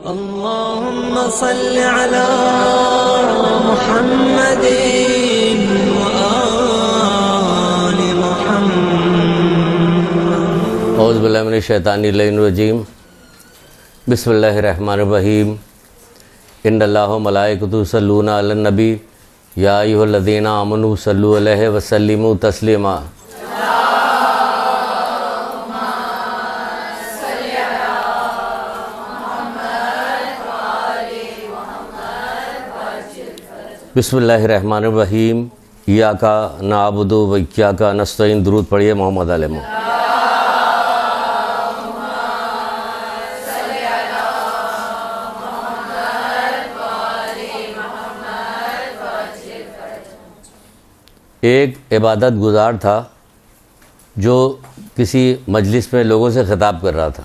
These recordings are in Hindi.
अल्लाहुम्मा सल्लि अला मुहम्मदिन व आलि मुहम्मद। औज़ु बिल्लाहि मिनश शैतानिर रजीम। बिस्मिल्लाहिर रहमानिर रहीम। इन्नल्लाह व मलाइकतुहु युसल्लूना अलन नबी या अय्युहल्लज़ीना आमनू सल्लु अलैहि व सल्लिमू तस्लीमा। बिस्मिल्लाहिर्रहमानिर्रहीम। इय्याका नअबुदु व इय्याका नस्तईन। दुरूद पढ़िए मोहम्मद अलैहि। एक इबादत गुजार था जो किसी मजलिस में लोगों से ख़िताब कर रहा था।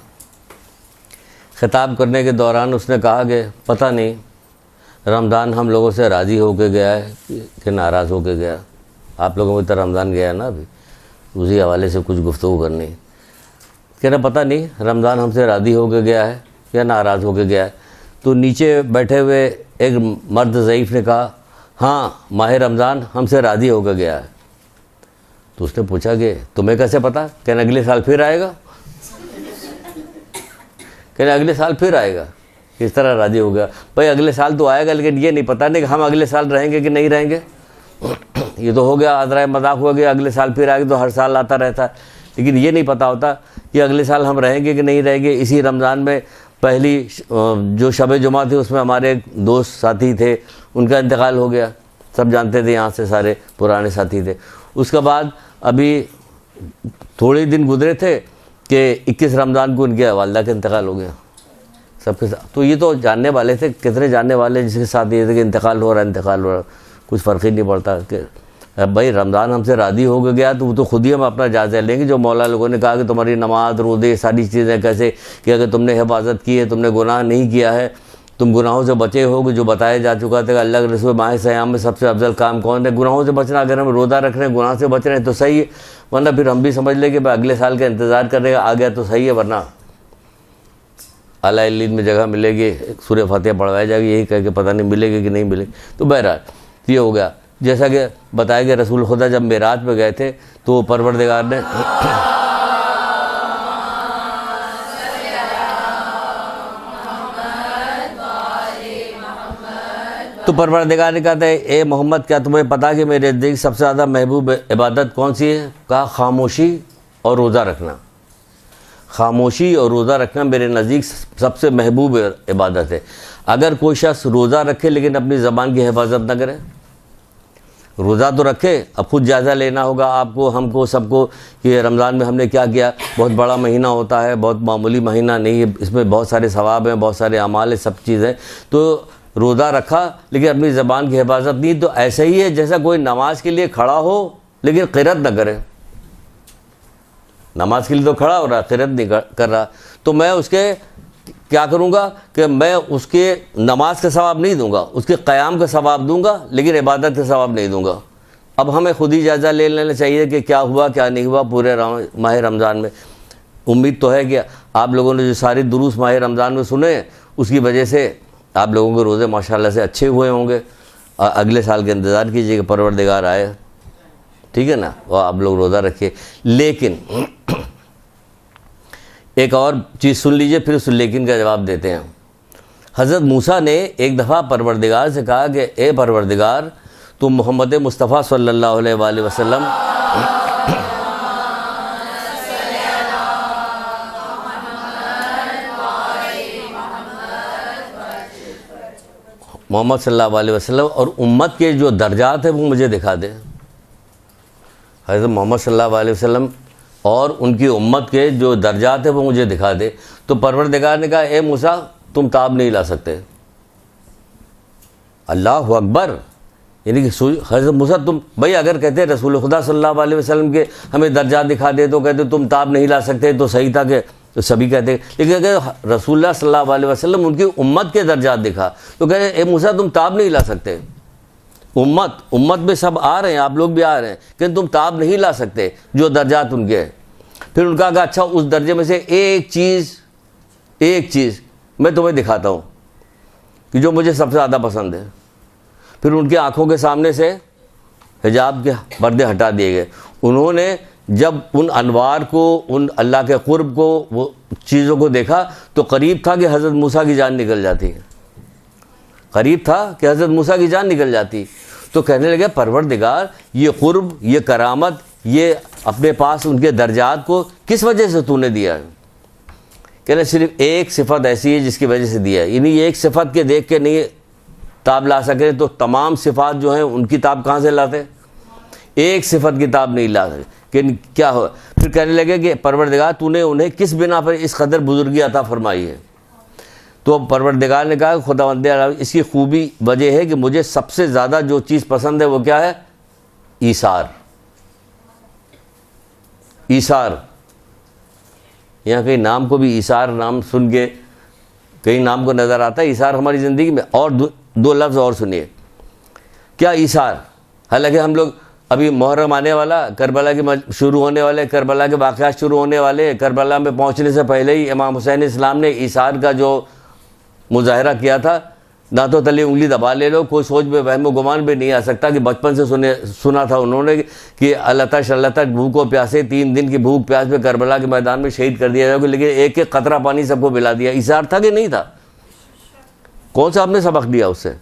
ख़िताब करने के दौरान उसने कहा कि पता नहीं रमज़ान हम लोगों से राज़ी होकर गया है कि नाराज़ होकर गया। आप लोगों की तरह रमज़ान गया ना, अभी उसी हवाले से कुछ गुफ्तगू करनी। कह रहा पता नहीं रमज़ान हमसे राज़ी होकर गया है या नाराज़ होकर गया है। तो नीचे बैठे हुए एक मर्द ज़ईफ़ ने कहा, हाँ माह रमज़ान हमसे राज़ी होकर गया है। तो उसने पूछा कि तुम्हें कैसे पता? कहना अगले साल फिर आएगा। कहना अगले साल फिर आएगा। इस तरह राज़ी हो गया। भाई अगले साल तो आएगा, लेकिन ये नहीं पता नहीं कि हम अगले साल रहेंगे कि नहीं रहेंगे। ये तो हो गया, आदरा मजाक हुआ कि अगले साल फिर आएगा, तो हर साल आता रहता है। लेकिन ये नहीं पता होता कि अगले साल हम रहेंगे कि नहीं रहेंगे। इसी रमज़ान में पहली जो शब जुमा थी उसमें हमारे एक दोस्त साथी थे, उनका इंतकाल हो गया। सब जानते थे यहाँ से, सारे पुराने साथी थे। उसके बाद अभी थोड़े दिन गुजरे थे कि 21 रमज़ान को उनके वालिदा का इंतकाल हो गया सबके साथ। तो ये तो जानने वाले थे, कितने जानने वाले जिसके साथ ये थे कि इंतकाल हो रहा, कुछ फ़र्क ही नहीं पड़ता। कि भाई रमज़ान हमसे राज़ी हो गया तो वो तो खुद ही हम अपना जायज़ा लेंगे। जो मौला लोगों ने कहा कि तुम्हारी नमाज रोज़े सारी चीज़ें कैसे कि अगर तुमने हिफाजत की है, तुमने गुनाह नहीं किया है, तुम गुनाहों से बचे हो, जो बताया जा चुका था कि अल्लाह के रसूल माह सयाम में सबसे अफजल काम कौन है? गुनाहों से बचना। अगर हम रोज़ा रख रहे हैं, गुनाह से बच रहे हैं तो सही है, वरना फिर हम भी समझ लें कि भाई अगले साल का इंतज़ार करने का आ गया तो सही है, वरना आला इल्लीन में जगह मिलेगी, सूरह फातिहा पढ़वाई जाएगी, यही कह के पता नहीं मिलेगी कि नहीं मिलेगी। तो बहरहाल ये हो गया। जैसा कि बताया गया रसूल खुदा जब मेराज पे गए थे तो परवरदिगार ने तो परवरदिगार ने कहा था, ए मोहम्मद क्या तुम्हें पता कि मेरे नज़दीक सबसे ज़्यादा महबूब इबादत कौन सी है? कहा खामोशी और रोज़ा रखना। खामोशी और रोज़ा रखना मेरे नज़दीक सबसे महबूब इबादत है। अगर कोई शख्स रोज़ा रखे लेकिन अपनी ज़बान की हिफाजत न करे, रोज़ा तो रखे, अब खुद जायज़ा लेना होगा आपको, हमको, सबको कि रमज़ान में हमने क्या किया। बहुत बड़ा महीना होता है, बहुत मामूली महीना नहीं है, इसमें बहुत सारे सवाब हैं, बहुत सारे अमाल है, सब चीज़ें। तो रोज़ा रखा लेकिन अपनी ज़बान की हिफाजत नहीं, तो ऐसा ही है जैसा कोई नमाज के लिए खड़ा हो लेकिन क़िरात न करे। नमाज के लिए तो खड़ा हो रहा, क़िरात नहीं कर रहा, तो मैं उसके क्या करूँगा कि मैं उसके नमाज का सवाब नहीं दूंगा, उसके क़याम का सवाब दूंगा, लेकिन इबादत का सवाब नहीं दूंगा। अब हमें खुद ही जायज़ा ले लेना चाहिए कि क्या हुआ क्या नहीं हुआ पूरे माह रमज़ान में। उम्मीद तो है कि आप लोगों ने जो सारे दुरूस माह रमज़ान में सुने, उसकी वजह से आप लोगों के रोज़े माशाल्लाह से अच्छे हुए होंगे। अगले साल के इंतज़ार कीजिए कि परवरदिगार आए, ठीक है ना, और आप लोग रोज़ा रखिए। लेकिन एक और चीज़ सुन लीजिए, फिर उस लेकिन का जवाब देते हैं। हज़रत मूसा ने एक दफ़ा परवरदिगार से कहा कि ए परवरदिगार, तुम मोहम्मद मुस्तफ़ा सल्लल्लाहु अलैहि वसल्लम मोहम्मद सल्लल्लाहु अलैहि वसल्लम और उम्मत के जो दर्जात हैं वो मुझे दिखा दे। हज़रत मोहम्मद सल्लल्लाहु अलैहि वसल्लम और उनकी उम्मत के जो दर्जात हैं वो मुझे दिखा दे। तो परवरदिगार ने कहा, ए मूसा तुम ताब नहीं ला सकते। अल्लाह अकबर, यानी कि हज़रत मूसा तुम भाई अगर कहते रसूल खुदा सल्लल्लाहु अलैहि वसल्लम के हमें दर्जात दिखा दे तो कहते तुम ताब नहीं ला सकते, तो सही था कि तो सभी कहते। लेकिन अगर रसूलुल्लाह सल्लल्लाहु अलैहि वसल्लम उनकी उम्मत के दर्जात दिखा तो कहते ए मूसा तुम ताब नहीं ला सकते। उम्मत में सब आ रहे हैं, आप लोग भी आ रहे हैं, लेकिन तुम ताब नहीं ला सकते जो दर्जात उनके हैं। फिर उनका कहा अच्छा उस दर्जे में से एक चीज़ मैं तुम्हें दिखाता हूँ। कि जो मुझे सबसे ज़्यादा पसंद है। फिर उनकी आंखों के सामने से हिजाब के पर्दे हटा दिए गए। उन्होंने जब उन अनवार को, उन अल्लाह के कुर्ब को, वो चीज़ों को देखा तो करीब था कि हज़रत मूसा की जान निकल जाती है, करीब था कि हज़रत मूसा की जान निकल जाती। तो कहने लगे परवरदिगार, ये कुर्ब, ये करामत, ये अपने पास उनके दर्जात को किस वजह से तूने दिया है? कहने सिर्फ एक सिफत ऐसी है जिसकी वजह से दिया है। यानी एक सिफत के देख के नहीं ताब ला सके तो तमाम सिफात जो हैं उनकी ताब कहाँ से लाते? एक सिफत की ताब नहीं ला सके। कि क्या हो? फिर कहने लगे कि परवरदिगार, तूने उन्हें किस बिना पर इस कदर बुजुर्गी अता फरमाई है? तो परवरदिगार ने कहा, खुदावंद इसकी खूबी वजह है कि मुझे सबसे ज़्यादा जो चीज़ पसंद है वो क्या है? ईसार। ईसार, यहाँ कहीं नाम को भी ईसार नाम सुन के कहीं नाम को नज़र आता है ईसार हमारी ज़िंदगी में। और दो लफ्ज़ और सुनिए, क्या ईसार? हालांकि हम लोग अभी मुहर्रम आने वाला, करबला के शुरू होने वाले, करबला के वाक़यात शुरू होने वाले, करबला में पहुँचने से पहले ही इमाम हुसैन इस्लाम ने ईसार का जो मुजाहरा किया था, ना तो तले उंगली दबा ले लो, कोई सोच में वहम गुमान भी नहीं आ सकता कि बचपन से सुना था उन्होंने कि अल्लाह भूखों प्यासे 3 दिन की भूख प्यास में करबला के मैदान में शहीद कर दिया जाएगा, लेकिन एक एक कतरा पानी सबको पिला दिया। ईसार था कि नहीं था? कौन सा आपने सबक लिया उससे?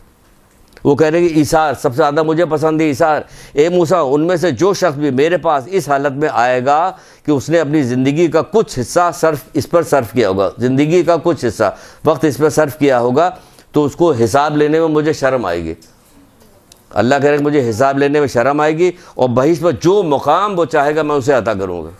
वो कह रहे कि ईसार सबसे ज़्यादा मुझे पसंद है ईसार। ए मूसा, उनमें से जो शख्स भी मेरे पास इस हालत में आएगा कि उसने अपनी ज़िंदगी का कुछ हिस्सा इस पर सर्फ किया होगा, ज़िंदगी का कुछ हिस्सा वक्त इस पर सर्फ किया होगा, तो उसको हिसाब लेने में मुझे शर्म आएगी। अल्लाह कह रहे कि मुझे हिसाब लेने में शर्म आएगी और बहिश पर जो मुकाम वो चाहेगा मैं उसे अता करूँगा।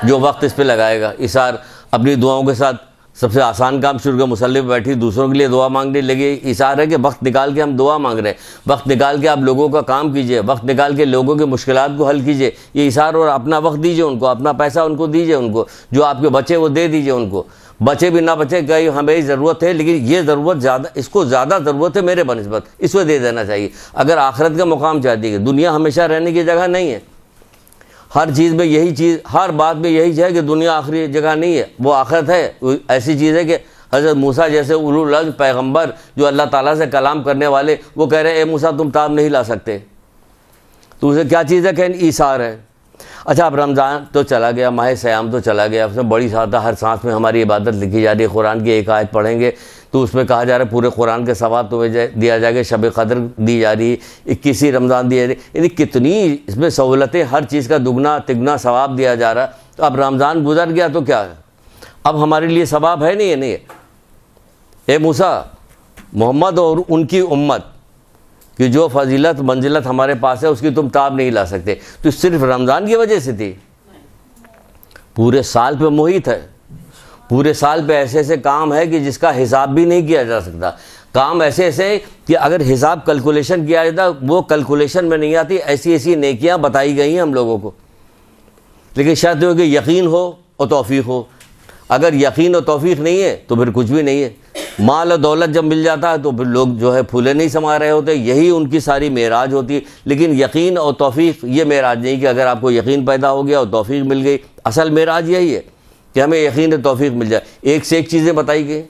जो वक्त इस पे लगाएगा। ईसार अपनी दुआओं के साथ सबसे आसान काम शुरू किया, मुसल्ले पे बैठी दूसरों के लिए दुआ मांगने लगे। ईसार है कि वक्त निकाल के हम दुआ मांग रहे हैं, वक्त निकाल के आप लोगों का काम कीजिए, वक्त निकाल के लोगों की मुश्किलात को हल कीजिए। ये ईसार, और अपना वक्त दीजिए उनको, अपना पैसा उनको दीजिए, उनको जो आपके बचे वो दे दीजिए उनको। बचे भी ना बचे, कहीं हमें ज़रूरत है लेकिन ये ज़रूरत ज़्यादा, इसको ज़्यादा ज़रूरत है मेरे बनस्बत, इसको दे देना चाहिए। अगर आखिरत का मुकाम चाहती है, दुनिया हमेशा रहने की जगह नहीं है। हर चीज़ में यही चीज़, हर बात में यही है कि दुनिया आखिरी जगह नहीं है, वो आखिरत है। ऐसी चीज़ है कि हज़रत मूसा जैसे उलुल अज़्म पैगंबर जो अल्लाह ताला से कलाम करने वाले, वो कह रहे हैं ए मूसा तुम ताब नहीं ला सकते, तो उसे क्या चीज़ है? कहीं ईसार है। अच्छा, अब रमज़ान तो चला गया, माह सयाम तो चला गया, उसमें बड़ी सादा हर सांस में हमारी इबादत लिखी जा रही है। कुरान की एक आयत पढ़ेंगे तो उसमें कहा जा रहा है पूरे कुरान के सवाब तुम्हें दिया जाएगा। शब कदर दी जा रही, 21 रमज़ान दिया जा रही, यानी कितनी इसमें सहूलतें, हर चीज़ का दुगना तिगना सवाब दिया जा रहा। तो अब रमज़ान गुजर गया तो क्या है, अब हमारे लिए सवाब है नहीं है? नहीं है। ए मूसा, मोहम्मद और उनकी उम्मत कि जो फजीलत मंजिलत हमारे पास है उसकी तुम ताब नहीं ला सकते। तो सिर्फ रमज़ान की वजह से थी? पूरे साल पे मुहित है, पूरे साल पे ऐसे ऐसे काम है कि जिसका हिसाब भी नहीं किया जा सकता। काम ऐसे ऐसे कि अगर हिसाब कैलकुलेशन किया जाता वो कैलकुलेशन में नहीं आती। ऐसी ऐसी नेकियां बताई गई हैं हम लोगों को, लेकिन शायद हो कि यकीन हो और तौफीक हो। अगर यकीन और तौफीक नहीं है तो फिर कुछ भी नहीं है। माल और दौलत जब मिल जाता है तो फिर लोग जो है फूले नहीं समा रहे होते, यही उनकी सारी मेराज होती है। लेकिन यकीन और तौफीक ये मेराज नहीं कि अगर आपको यकीन पैदा हो गया और तौफीक मिल गई। असल मेराज यही है कि हमें यकीन और तौफीक मिल जाए। एक से एक चीज़ें बताई गई,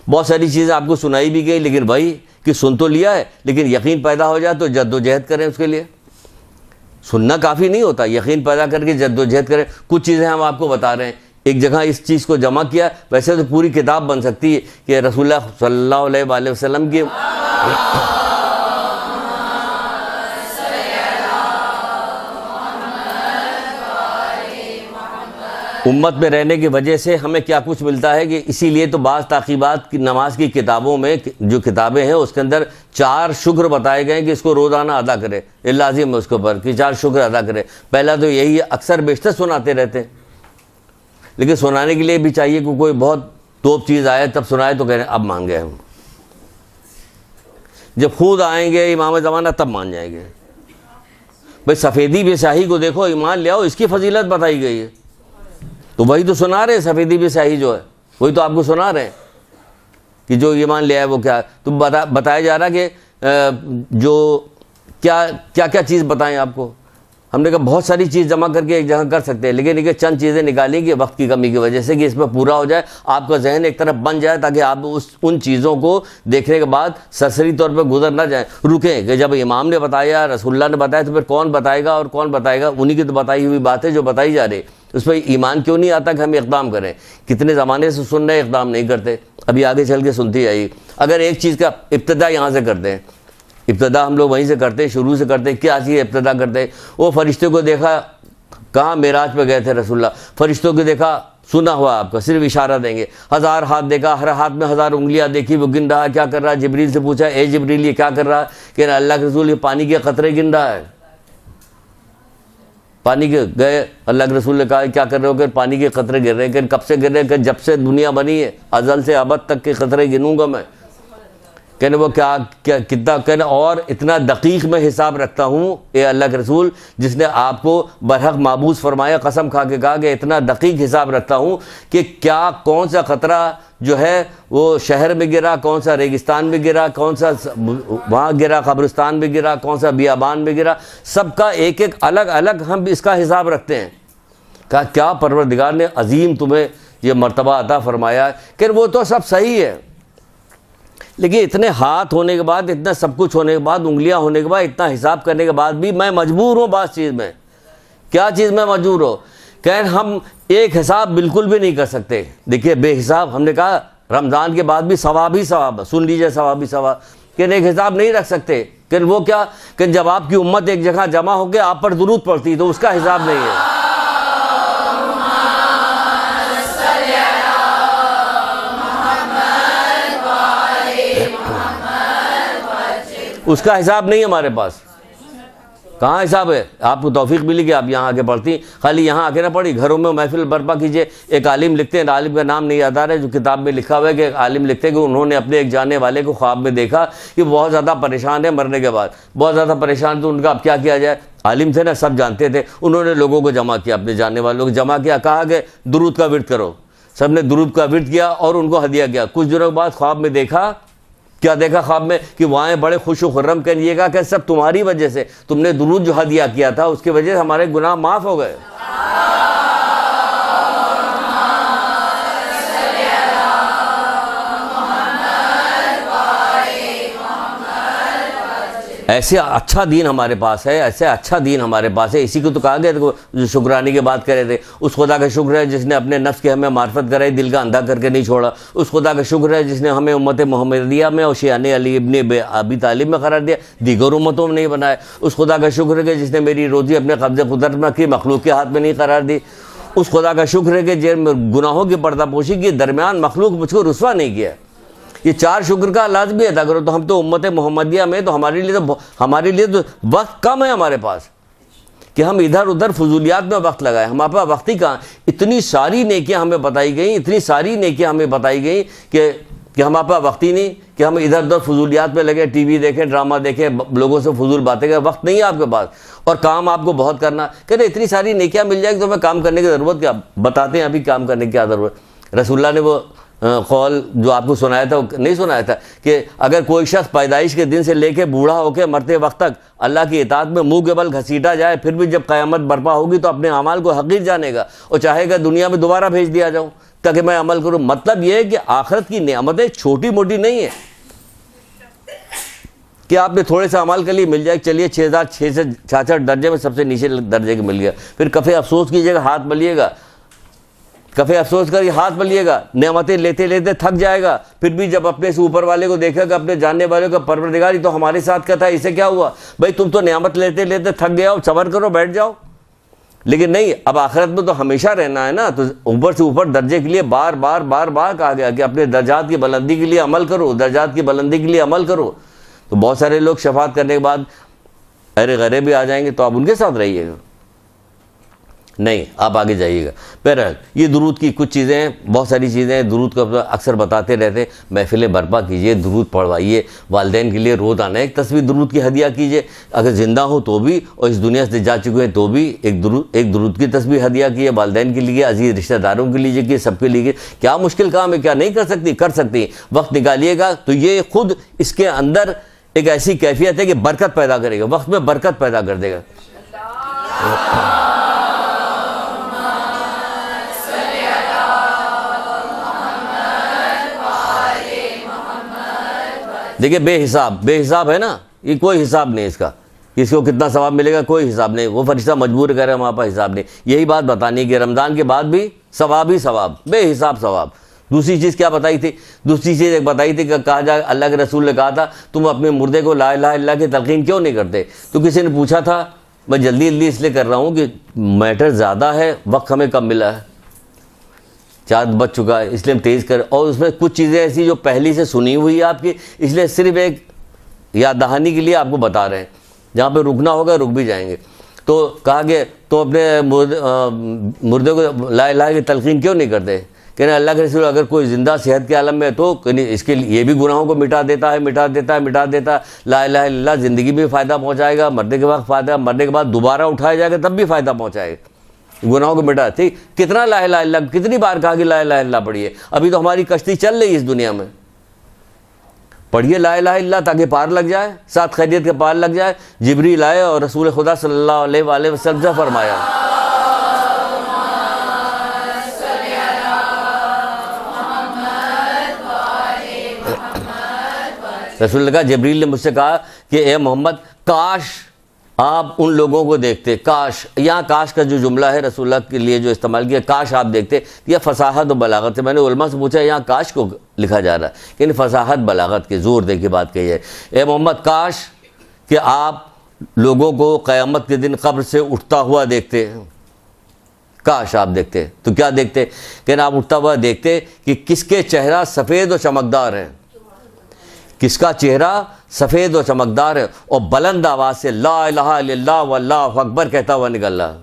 बहुत सारी चीज़ें आपको सुनाई भी गई, लेकिन वही कि सुन तो लिया है, लेकिन यकीन पैदा हो जाए तो जद्दोजहद करें उसके लिए। सुनना काफ़ी नहीं होता, यकीन पैदा करके जद्दोजहद करें। कुछ चीज़ें हम आपको बता रहे हैं, एक जगह इस चीज़ को जमा किया, वैसे तो पूरी किताब बन सकती है कि रसूलुल्लाह सल्लल्लाहु अलैहि वसल्लम की उम्मत में रहने की वजह से हमें क्या कुछ मिलता है कि इसीलिए तो बाज़ ताक़ीबात की नमाज की किताबों में जो किताबें हैं उसके अंदर 4 शुक्र बताए गए कि इसको रोज़ाना अदा करें। ये लाजिम है उसके ऊपर कि 4 शुक्र अदा करें। पहला तो यही है, अक्सर बेशतर सुनाते रहते हैं, लेकिन सुनाने के लिए भी चाहिए कि कोई बहुत तोप चीज़ आए तब सुनाए तो कह रहे हैं अब मान गए हम। जब खुद आएंगे इमाम ज़माना तब मान जाएंगे। भाई सफ़ेदी बेस्याही को देखो, ईमान ले आओ, इसकी फजीलत बताई गई है, तो वही तो सुना रहे हैं। सफ़ेदी बेस्याही जो है वही तो आपको सुना रहे हैं कि जो ईमान ले आए वो क्या। तो बताया जा रहा कि जो क्या क्या क्या चीज़ बताएं आपको। हमने कहा बहुत सारी चीज़ जमा करके एक जगह कर सकते हैं, लेकिन चंद चीज़ें निकाली कि वक्त की कमी की वजह से कि इसमें पूरा हो जाए, आपका जहन एक तरफ बन जाए, ताकि आप उन चीज़ों को देखने के बाद सरसरी तौर पर गुजर ना जाए, रुकें कि जब इमाम ने बताया, रसूलुल्लाह ने बताया, तो फिर कौन बताएगा और कौन बताएगा? उन्हीं की तो बताई हुई बात है जो बताई जा रही, उस पर ईमान क्यों नहीं आता कि हम इक़दाम करें? कितने ज़माने से सुन रहे, इक़दाम नहीं करते। अभी आगे चल के सुनती आइए। अगर एक चीज़ का इब्तिदा यहाँ से करते हैं, इब्तिदा हम लोग वहीं से करते हैं, शुरू से करते हैं, क्या चीज़ इब्तिदा करते हैं? वो फरिश्ते को देखा, कहाँ मेराज पे गए थे रसूलुल्लाह, फरिश्तों को देखा, सुना हुआ आपका, सिर्फ इशारा देंगे। 1000 हाथ देखा, हर हाथ में 1000 उंगलियां देखी, वो गिन रहा, क्या कर रहा है? जिब्रील से पूछा, ए जिब्रील ये क्या कर रहा है? कि अल्लाह के रसूल ये पानी के कतरे गिन रहा है। पानी के गए, अल्लाह के रसूल ने कहा क्या कर रहे हो? कि पानी के कतरे गिर रहे हैं। कि कब से गिर रहे हैं? कि जब से दुनिया बनी है, अजल से अबद तक के कतरे गिनूंगा मैं। कहने वो क्या क्या कितना? कहने और इतना दकीक में हिसाब रखता हूँ ए अल्लाह के रसूल, जिसने आपको बरहक माबूस फरमाया, कसम खा के कहा कि इतना दकीक हिसाब रखता हूँ कि क्या कौन सा ख़तरा जो है वो शहर में गिरा, कौन सा रेगिस्तान में गिरा, कौन सा वहाँ गिरा, कब्रिस्तान में गिरा, कौन सा बियाबान में गिरा, सबका एक एक अलग अलग हम इसका हिसाब रखते हैं। कहा क्या परवरदिगार ने अजीम तुम्हें ये मर्तबा अता फरमाया? कि वो तो सब सही है, लेकिन इतने हाथ होने के बाद, इतना सब कुछ होने के बाद, उंगलियां होने के बाद, इतना हिसाब करने के बाद भी मैं मजबूर हूँ बात चीज़ में। क्या चीज़ में मजबूर हो? कह हम एक हिसाब बिल्कुल भी नहीं कर सकते। देखिए बेहिसाब, हमने कहा रमज़ान के बाद भी सवाब ही सवाब, सुन लीजिए सवाब ही सवाब, कि एक हिसाब नहीं रख सकते। कि वो क्या? कि जब आपकी उम्मत एक जगह जमा होकर आप पर दुरूद पड़ती तो उसका हिसाब नहीं है। उसका हिसाब नहीं है हमारे पास। कहाँ हिसाब है? आपको तौफीक मिली कि आप यहाँ आके पढ़ती, खाली यहाँ आके ना पढ़ी, घरों में महफिल बर्पा कीजिए। एक आलिम लिखते हैं, आलिम का नाम नहीं याद आ रहा है, जो किताब में लिखा हुआ है कि एक आलिम लिखते हैं कि उन्होंने अपने एक जाने वाले को ख्वाब में देखा कि बहुत ज़्यादा परेशान है मरने के बाद, बहुत ज़्यादा परेशान। तो उनका अब क्या किया जाए? आलिम थे ना, सब जानते थे। उन्होंने लोगों को जमा किया, अपने जानने वालों को जमा किया, कहा कि दुरूद का विर्द करो। सब ने दुरूद का विर्द किया और उनको हदिया किया। कुछ दिनों के बाद ख्वाब में देखा, क्या देखा ख्वाब में? कि वहाँ बड़े खुश खुर्रम करिएगा कि सब तुम्हारी वजह से, तुमने दुरूद जो हदिया किया था उसकी वजह से हमारे गुनाह माफ़ हो गए। ऐसे अच्छा दीन हमारे पास है, ऐसे अच्छा दीन हमारे पास है। इसी को तो कहा गया जो शुक्रानी की बात कर रहे थे, उस खुदा का शुक्र है जिसने अपने नफ्स की हमें मार्फत कराई, दिल का अंधा करके नहीं छोड़ा। उस खुदा का शुक्र है जिसने हमें उम्मत मोहम्मदिया में और शियाने अली इब्ने अबी तालिब में करार दिया, दीगर उम्मतों में नहीं बनाया। उस खुदा का शुक्र है जिसने मेरी रोज़ी अपने कब्ज़े कुदरत में की, मखलूक के हाथ में नहीं करार दी। उस खुदा का शुक्र है कि जिन गुनाहों की पर्दापोशी के दरमियान मखलूक मुझको रुसवा नहीं किया। ये चार शुक्र का लाज़मी अदा करो। तो हम तो उम्मत मोहम्मदिया में, तो हमारे लिए तो वक्त कम है हमारे पास कि हम इधर उधर फजूलियात में वक्त लगाए। हमारे पास वक्त ही कहाँ? इतनी सारी नेकियां हमें बताई गई, इतनी सारी नेकियां हमें बताई गई कि हमारे पास वक्त ही नहीं, कि हम इधर उधर फजूलियात में लगे, टीवी देखें, ड्रामा देखें, लोगों से फजूल बातें करें। वक्त नहीं है आपके पास और काम आपको बहुत करना। कहते इतनी सारी नेकियां मिल जाएगी तो हमें काम करने की ज़रूरत क्या? बताते हैं अभी काम करने की क्या ज़रूरत। रसूलुल्लाह ने वो कौल जो आपको सुनाया था, नहीं सुनाया था कि अगर कोई शख्स पैदाइश के दिन से लेके बूढ़ा होकर मरते वक्त तक अल्लाह की इताअत में मुंह के बल घसीटा जाए, फिर भी जब क़यामत बर्पा होगी तो अपने अमाल को हकीर जानेगा और चाहेगा दुनिया में दोबारा भेज दिया जाऊँ ताकि मैं अमल करूँ। मतलब यह है कि आखिरत की नेमतें छोटी मोटी नहीं है कि आपने थोड़े से अमल के लिए मिल जाए, चलिए 6666 दर्जे में सबसे नीचे दर्जे के मिल गया, फिर कफ़े अफसोस कीजिएगा, हाथ मलिएगा, कफ़े अफसोस कर हाथ मलिएगा, नेमतें लेते लेते थक जाएगा। फिर भी जब अपने से ऊपर वाले को देखेगा, अपने जानने वाले को, परवरदिगार तो हमारे साथ क्या था, इसे क्या हुआ? भाई तुम तो नेमत लेते लेते थक गए हो, सब्र करो, बैठ जाओ। लेकिन नहीं, अब आखिरत में तो हमेशा रहना है ना, तो ऊपर से ऊपर दर्जे के लिए बार बार बार बार कहा गया कि अपने दर्जात की बुलंदी के लिए अमल करो, दर्जात की बुलंदी के लिए अमल करो। तो बहुत सारे लोग शफात करने के बाद अरे गरे भी आ जाएंगे, तो आप उनके साथ रहिएगा, नहीं आप आगे जाइएगा। बहरहाल ये दुरूद की कुछ चीज़ें हैं, बहुत सारी चीज़ें हैं, दुरूद को अक्सर बताते रहते हैं। महफिलें बर्पा कीजिए, दुरूद पढ़वाइए, वालिदैन के लिए रोज़ आना एक तस्वीर दुरूद की हदिया कीजिए, अगर ज़िंदा हो तो भी और इस दुनिया से जा चुके हैं तो भी एक दुरूद की तस्वीर हदिया कीजिए, वालिदैन के लिए, अजीज़ रिश्तेदारों के लिए कि सबके लिए। क्या मुश्किल काम है? क्या नहीं कर सकती? कर सकती। वक्त निकालिएगा तो ये खुद इसके अंदर एक ऐसी कैफियत है कि बरकत पैदा करेगा, वक्त में बरकत पैदा कर देगा। देखिए बेहिसाब है ना, ये कोई हिसाब नहीं इसका, किसको कितना सवाब मिलेगा कोई हिसाब नहीं। वो फरिश्ता मजबूर कर रहे हैं, हमारे पास हिसाब नहीं। यही बात बतानी है कि रमज़ान के बाद भी सवाब ही सवाब, बेहिसाब सवाब। दूसरी चीज़ क्या बताई थी? दूसरी चीज़ एक बताई थी कि कहा जाए, अल्लाह के रसूल ने कहा था तुम अपने मुर्दे को ला इलाहा इल्लल्लाह की तलकीन क्यों नहीं करते? तो किसी ने पूछा था, मैं जल्दी इसलिए कर रहा हूँ कि मैटर ज़्यादा है, वक्त हमें कम मिला है, 4 बज चुका है, इसलिए हम तेज़ कर। और उसमें कुछ चीज़ें ऐसी जो पहले से सुनी हुई है आपकी, इसलिए सिर्फ एक याद दहानी के लिए आपको बता रहे हैं। जहाँ पे रुकना होगा रुक भी जाएंगे। तो कहा कि तो अपने मुर्दे को ला इलाहा की तलकीन क्यों नहीं करते? कहने अल्लाह के रसूल अगर कोई ज़िंदा सेहत के आलम में है तो इसके लिए ये भी गुनाहों को मिटा देता है। ला इलाहा इल्लल्लाह ज़िंदगी में फ़ायदा पहुँचाएगा, मरने के वक्त फ़ायदा, मरने के बाद दोबारा उठाया जाएगा तब भी फ़ायदा पहुँचाएगा, गुनाहों को मिटा। ठीक, कितना ला इलाहा इल्लल्लाह, कितनी बार कहा कि ला इलाहा इल्लल्लाह पढ़िए। अभी तो हमारी कश्ती चल रही है इस दुनिया में, पढ़िए ला इलाहा इल्लल्लाह ताकि पार लग जाए, साथ खैरियत के पार लग जाए। जिब्रील आए और रसूल खुदा सल्लल्लाहु अलैहि वसल्लम से फरमाया, रसूल ने कहा, जिब्रील ने मुझसे कहा कि ए मोहम्मद, काश आप उन लोगों को देखते। काश, यहाँ काश का जो जुमला है रसूलुल्लाह के लिए जो इस्तेमाल किया, काश आप देखते, यह फसाहत और बलागत से। मैंने उलमा से पूछा यहाँ काश को लिखा जा रहा है, यानी फसाहत बलागत के जोर दे के बात कही है। ए मोहम्मद, काश कि आप लोगों को क़यामत के दिन कब्र से उठता हुआ देखते। काश आप देखते, तो क्या देखते? कहना आप उठता हुआ देखते कि किसके चेहरा सफ़ेद और चमकदार है, किसका चेहरा सफ़ेद और चमकदार है, और बुलंद आवाज़ से ला इलाहा इल्लल्लाह वल्लाहु अकबर कहता हुआ निकल रहा।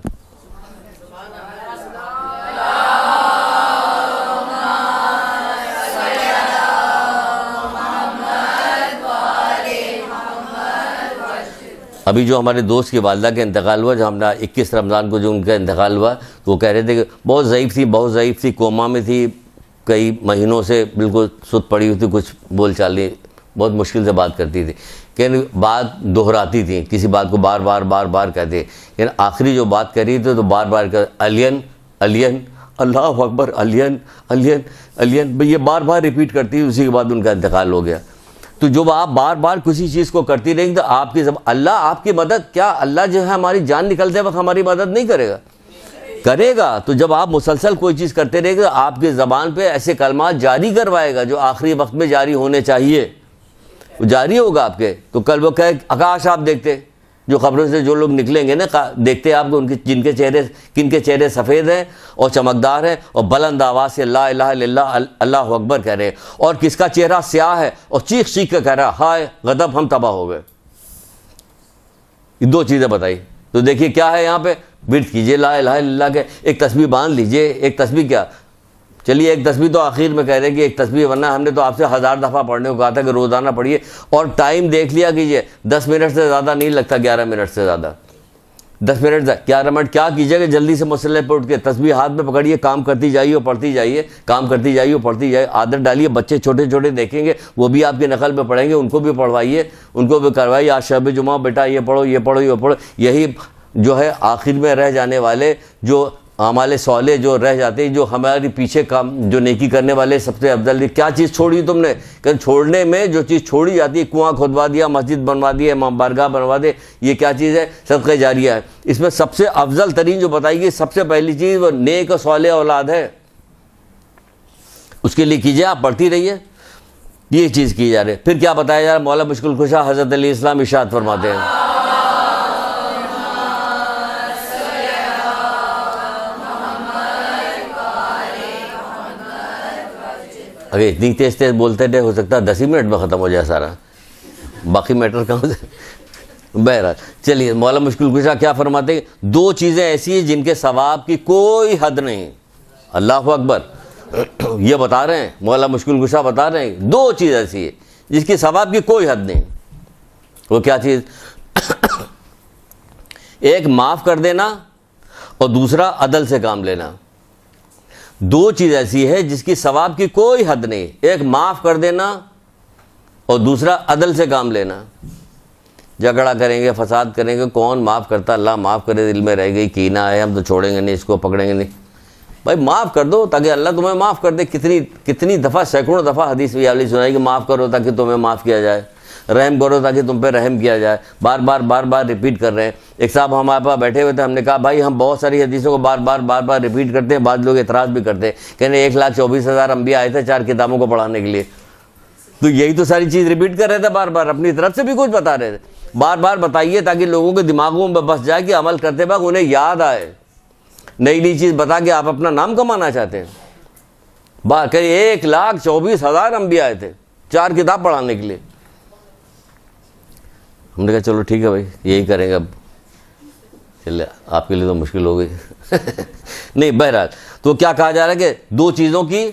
अभी जो हमारे दोस्त की वालदा का इंतकाल हुआ, जो हमने 21 रमज़ान को जो उनका इंतकाल हुआ, तो वो कह रहे थे कि बहुत ज़ईफ़ थी, कोमा में थी, कई महीनों से बिल्कुल सुत पड़ी हुई थी, कुछ बोल चाल नहीं, बहुत मुश्किल से बात करती थी, लेकिन बात दोहराती थी, किसी बात को बार बार कहते। लेकिन आखिरी जो बात कर रही थी तो बार बार कर अलियन अलियन, अल्लाह अकबर, अलियन अलियन अलियन, ये बार रिपीट करती थी। उसी के बाद उनका इंतकाल हो गया। तो जब आप बार किसी चीज़ को करती रहेंगे तो आपकी अल्लाह आपकी मदद, क्या अल्लाह जो है हमारी जान निकलते वक्त हमारी मदद नहीं करेगा? करेगा। तो जब आप मुसलसल कोई चीज़ करते रहेंगे, आपकी ज़बान पे ऐसे कलमात जारी करवाएगा जो आखिरी वक्त में जारी होने चाहिए, वो जारी होगा आपके। तो कल वो कहे, आकाश आप देखते, जो खबरों से जो लोग निकलेंगे ना, देखते आपको उनके किनके चेहरे सफ़ेद हैं और चमकदार हैं और बुलंद आवाज़ से ला इलाहा इल्लल्लाह अल्लाहु अकबर कह रहे हैं, और किसका चेहरा स्याह है और चीख के कह रहा हाय गदब, हम तबाह हो गए। ये 2 चीज़ें बताई। तो देखिए क्या है यहाँ पे, विर्द कीजिए ला इलाहा इल्लल्लाह के, एक तस्बीह बांध लीजिए। एक तस्बीह क्या, चलिए एक तस्बीह तो आखिर में कह रहे हैं कि एक तस्बीह, वरना हमने तो आपसे 1000 दफ़ा पढ़ने को कहा था कि रोज़ाना पढ़िए, और टाइम देख लिया कीजिए, 10 मिनट से ज़्यादा नहीं लगता, 11 मिनट से ज़्यादा, 10 मिनट 11 मिनट क्या कीजिएगा, जल्दी से मुसल्ले पर उठ के तस्बीह हाथ में पकड़िए, काम करती जाइए और पढ़ती जाइए, काम करती जाइए और पढ़ती जाइए। आदत डालिए, बच्चे छोटे छोटे देखेंगे, वो भी आपकी नकल में पढ़ेंगे, उनको भी पढ़वाइए, उनको भी करवाइए। आज शब जुमा बेटा ये पढ़ो ये पढ़ो ये पढ़ो। यही जो है आखिर में रह जाने वाले जो हमारे सौले जो रह जाते हैं, जो हमारे पीछे काम जो नेकी करने वाले सबसे अफजल। क्या चीज़ छोड़ी तुमने? कि छोड़ने में जो चीज़ छोड़ी जाती है, कुआं खुदवा दिया, मस्जिद बनवा दी, इमाम बारगाह बनवा दे, ये क्या चीज़ है? सदक़े जारिया है। इसमें सबसे अफजल तरीन जो बताई गई, सबसे पहली चीज़ वो नेक और सौले औलाद है। उसके लिए कीजिए, आप पढ़ती रहिए, ये चीज़ की जा रही है। फिर क्या बताया जा रहा है? मौला मुश्किल कुशा हज़रत अली इस्लाम इरशाद फरमाते हैं, अगर इतनी तेज़ बोलते थे, हो सकता है 10 ही मिनट में ख़त्म हो जाए सारा, बाकी मैटर कहाँ से। बहरहाल चलिए, मौला मुश्किल कुशा क्या फरमाते हैं? 2 चीज़ें ऐसी हैं जिनके सवाब की कोई हद नहीं। अल्लाह अकबर, ये बता रहे हैं, मौला मुश्किल कुशा बता रहे हैं, 2 चीज़ ऐसी है जिसकी सवाब की कोई हद नहीं। वो क्या चीज़? एक माफ़ कर देना और दूसरा अदल से काम लेना। 2 चीज़ ऐसी है जिसकी सवाब की कोई हद नहीं। एक माफ़ कर देना और दूसरा अदल से काम लेना। झगड़ा करेंगे, फसाद करेंगे, कौन माफ़ करता? अल्लाह माफ़ करे, दिल में रह गई, कीना है, हम तो छोड़ेंगे नहीं इसको, पकड़ेंगे नहीं। भाई माफ़ कर दो ताकि अल्लाह तुम्हें माफ़ कर दे। कितनी दफ़ा, सैकड़ों दफ़ा हदीस भी आपने सुनाई कि माफ़ करो ताकि तुम्हें माफ़ किया जाए, रहम करो ताकि तुम पे रहम किया जाए। बार बार रिपीट कर रहे हैं। एक साहब हमारे पास बैठे हुए थे, हमने कहा भाई हम बहुत सारी हदीसों को बार बार रिपीट करते हैं, बाद लोग एतराज़ भी करते हैं, कहने 1,24,000 अम्बिया आए थे 4 किताबों को पढ़ाने के लिए। तो यही तो सारी चीज़ रिपीट कर रहे थे, बार बार अपनी तरफ से भी कुछ बता रहे थे। बार बताइए ताकि लोगों के दिमागों में बस जाए कि अमल करते वक्त उन्हें याद आए। नई चीज़ बता के आप अपना नाम कमाना चाहते हैं। बात करिए 1,24,000 अम्बिया आए थे 4 किताब पढ़ाने के लिए। हमने कहा चलो ठीक है भाई, यही करेंगे अब। चलिए आपके लिए तो मुश्किल हो गई नहीं, बहरहाल तो क्या कहा जा रहा है कि 2 चीज़ों की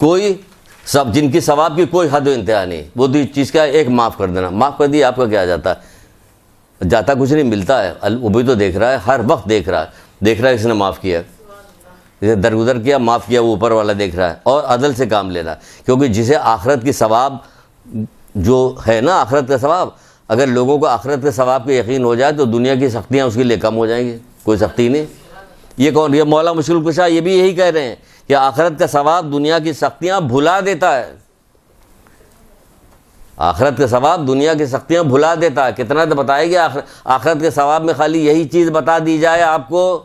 कोई सब, जिनकी सवाब की कोई हद इंतहा नहीं। वो 2 चीज़ का, एक माफ़ कर देना। माफ़ कर दिया, आपका क्या जाता है? जाता कुछ नहीं, मिलता है। वो भी तो देख रहा है, हर वक्त देख रहा है इसने माफ़ किया, इसे दरगुजर किया, माफ़ किया, वो ऊपर वाला देख रहा है। और अदल से काम लेना, क्योंकि जिसे आखिरत की सवाब जो है ना, आखिरत का सवाब, अगर लोगों को आखिरत के सवाब पे यकीन हो जाए तो दुनिया की सख्तियाँ उसके लिए कम हो जाएंगी। कोई सख्ती नहीं। ये कौन? ये मौला मुश्किल कुशा ये भी यही कह रहे हैं कि आखिरत का सवाब दुनिया की सख्तियाँ भुला देता है। आखिरत का सवाब दुनिया की सख्तियाँ भुला देता है। कितना तो बताएगी आखिरत के सवाब में खाली यही चीज़ बता दी जाए आपको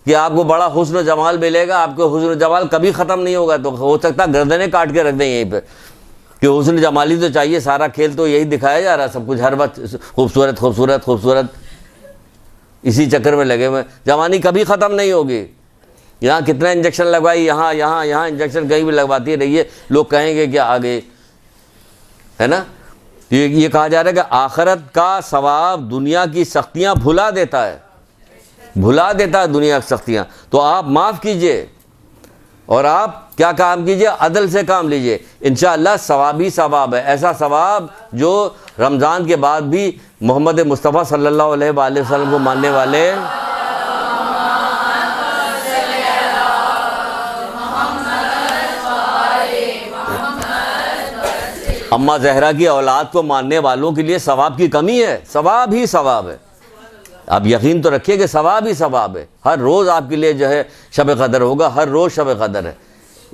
कि आपको बड़ा हुस्न जमाल मिलेगा, आपको हुस्न जमाल कभी ख़त्म नहीं होगा। तो हो सकता है गर्दनें काट के रख दें यहीं पे कि हुस्न जमाली तो चाहिए, सारा खेल तो यही दिखाया जा रहा है, सब कुछ हर वक्त खूबसूरत खूबसूरत खूबसूरत, इसी चक्कर में लगे हुए। जवानी कभी ख़त्म नहीं होगी। यहाँ कितना इंजेक्शन लगवाई, यहाँ इंजेक्शन कहीं भी लगवाती रहिए, लोग कहेंगे कि आगे है ना। ये कहा जा रहा है कि आखिरत का सवाब दुनिया की सख्तियाँ भुला देता है, भुला देता है दुनिया की सख्तियाँ। तो आप माफ़ कीजिए और आप क्या काम कीजिए? अदल से काम लीजिए, इंशाअल्लाह सवाब ही सवाब है। ऐसा सवाब जो रमज़ान के बाद भी मोहम्मद मुस्तफ़ा सल्लल्लाहु अलैहि वसल्लम को मानने वाले अम्मा जहरा की औलाद को मानने वालों के लिए सवाब की कमी है? सवाब ही सवाब है। आप यकीन तो रखिए कि सवाब ही सवाब है। हर रोज़ आपके लिए जो है शब क़दर होगा, हर रोज़ शब क़दर है।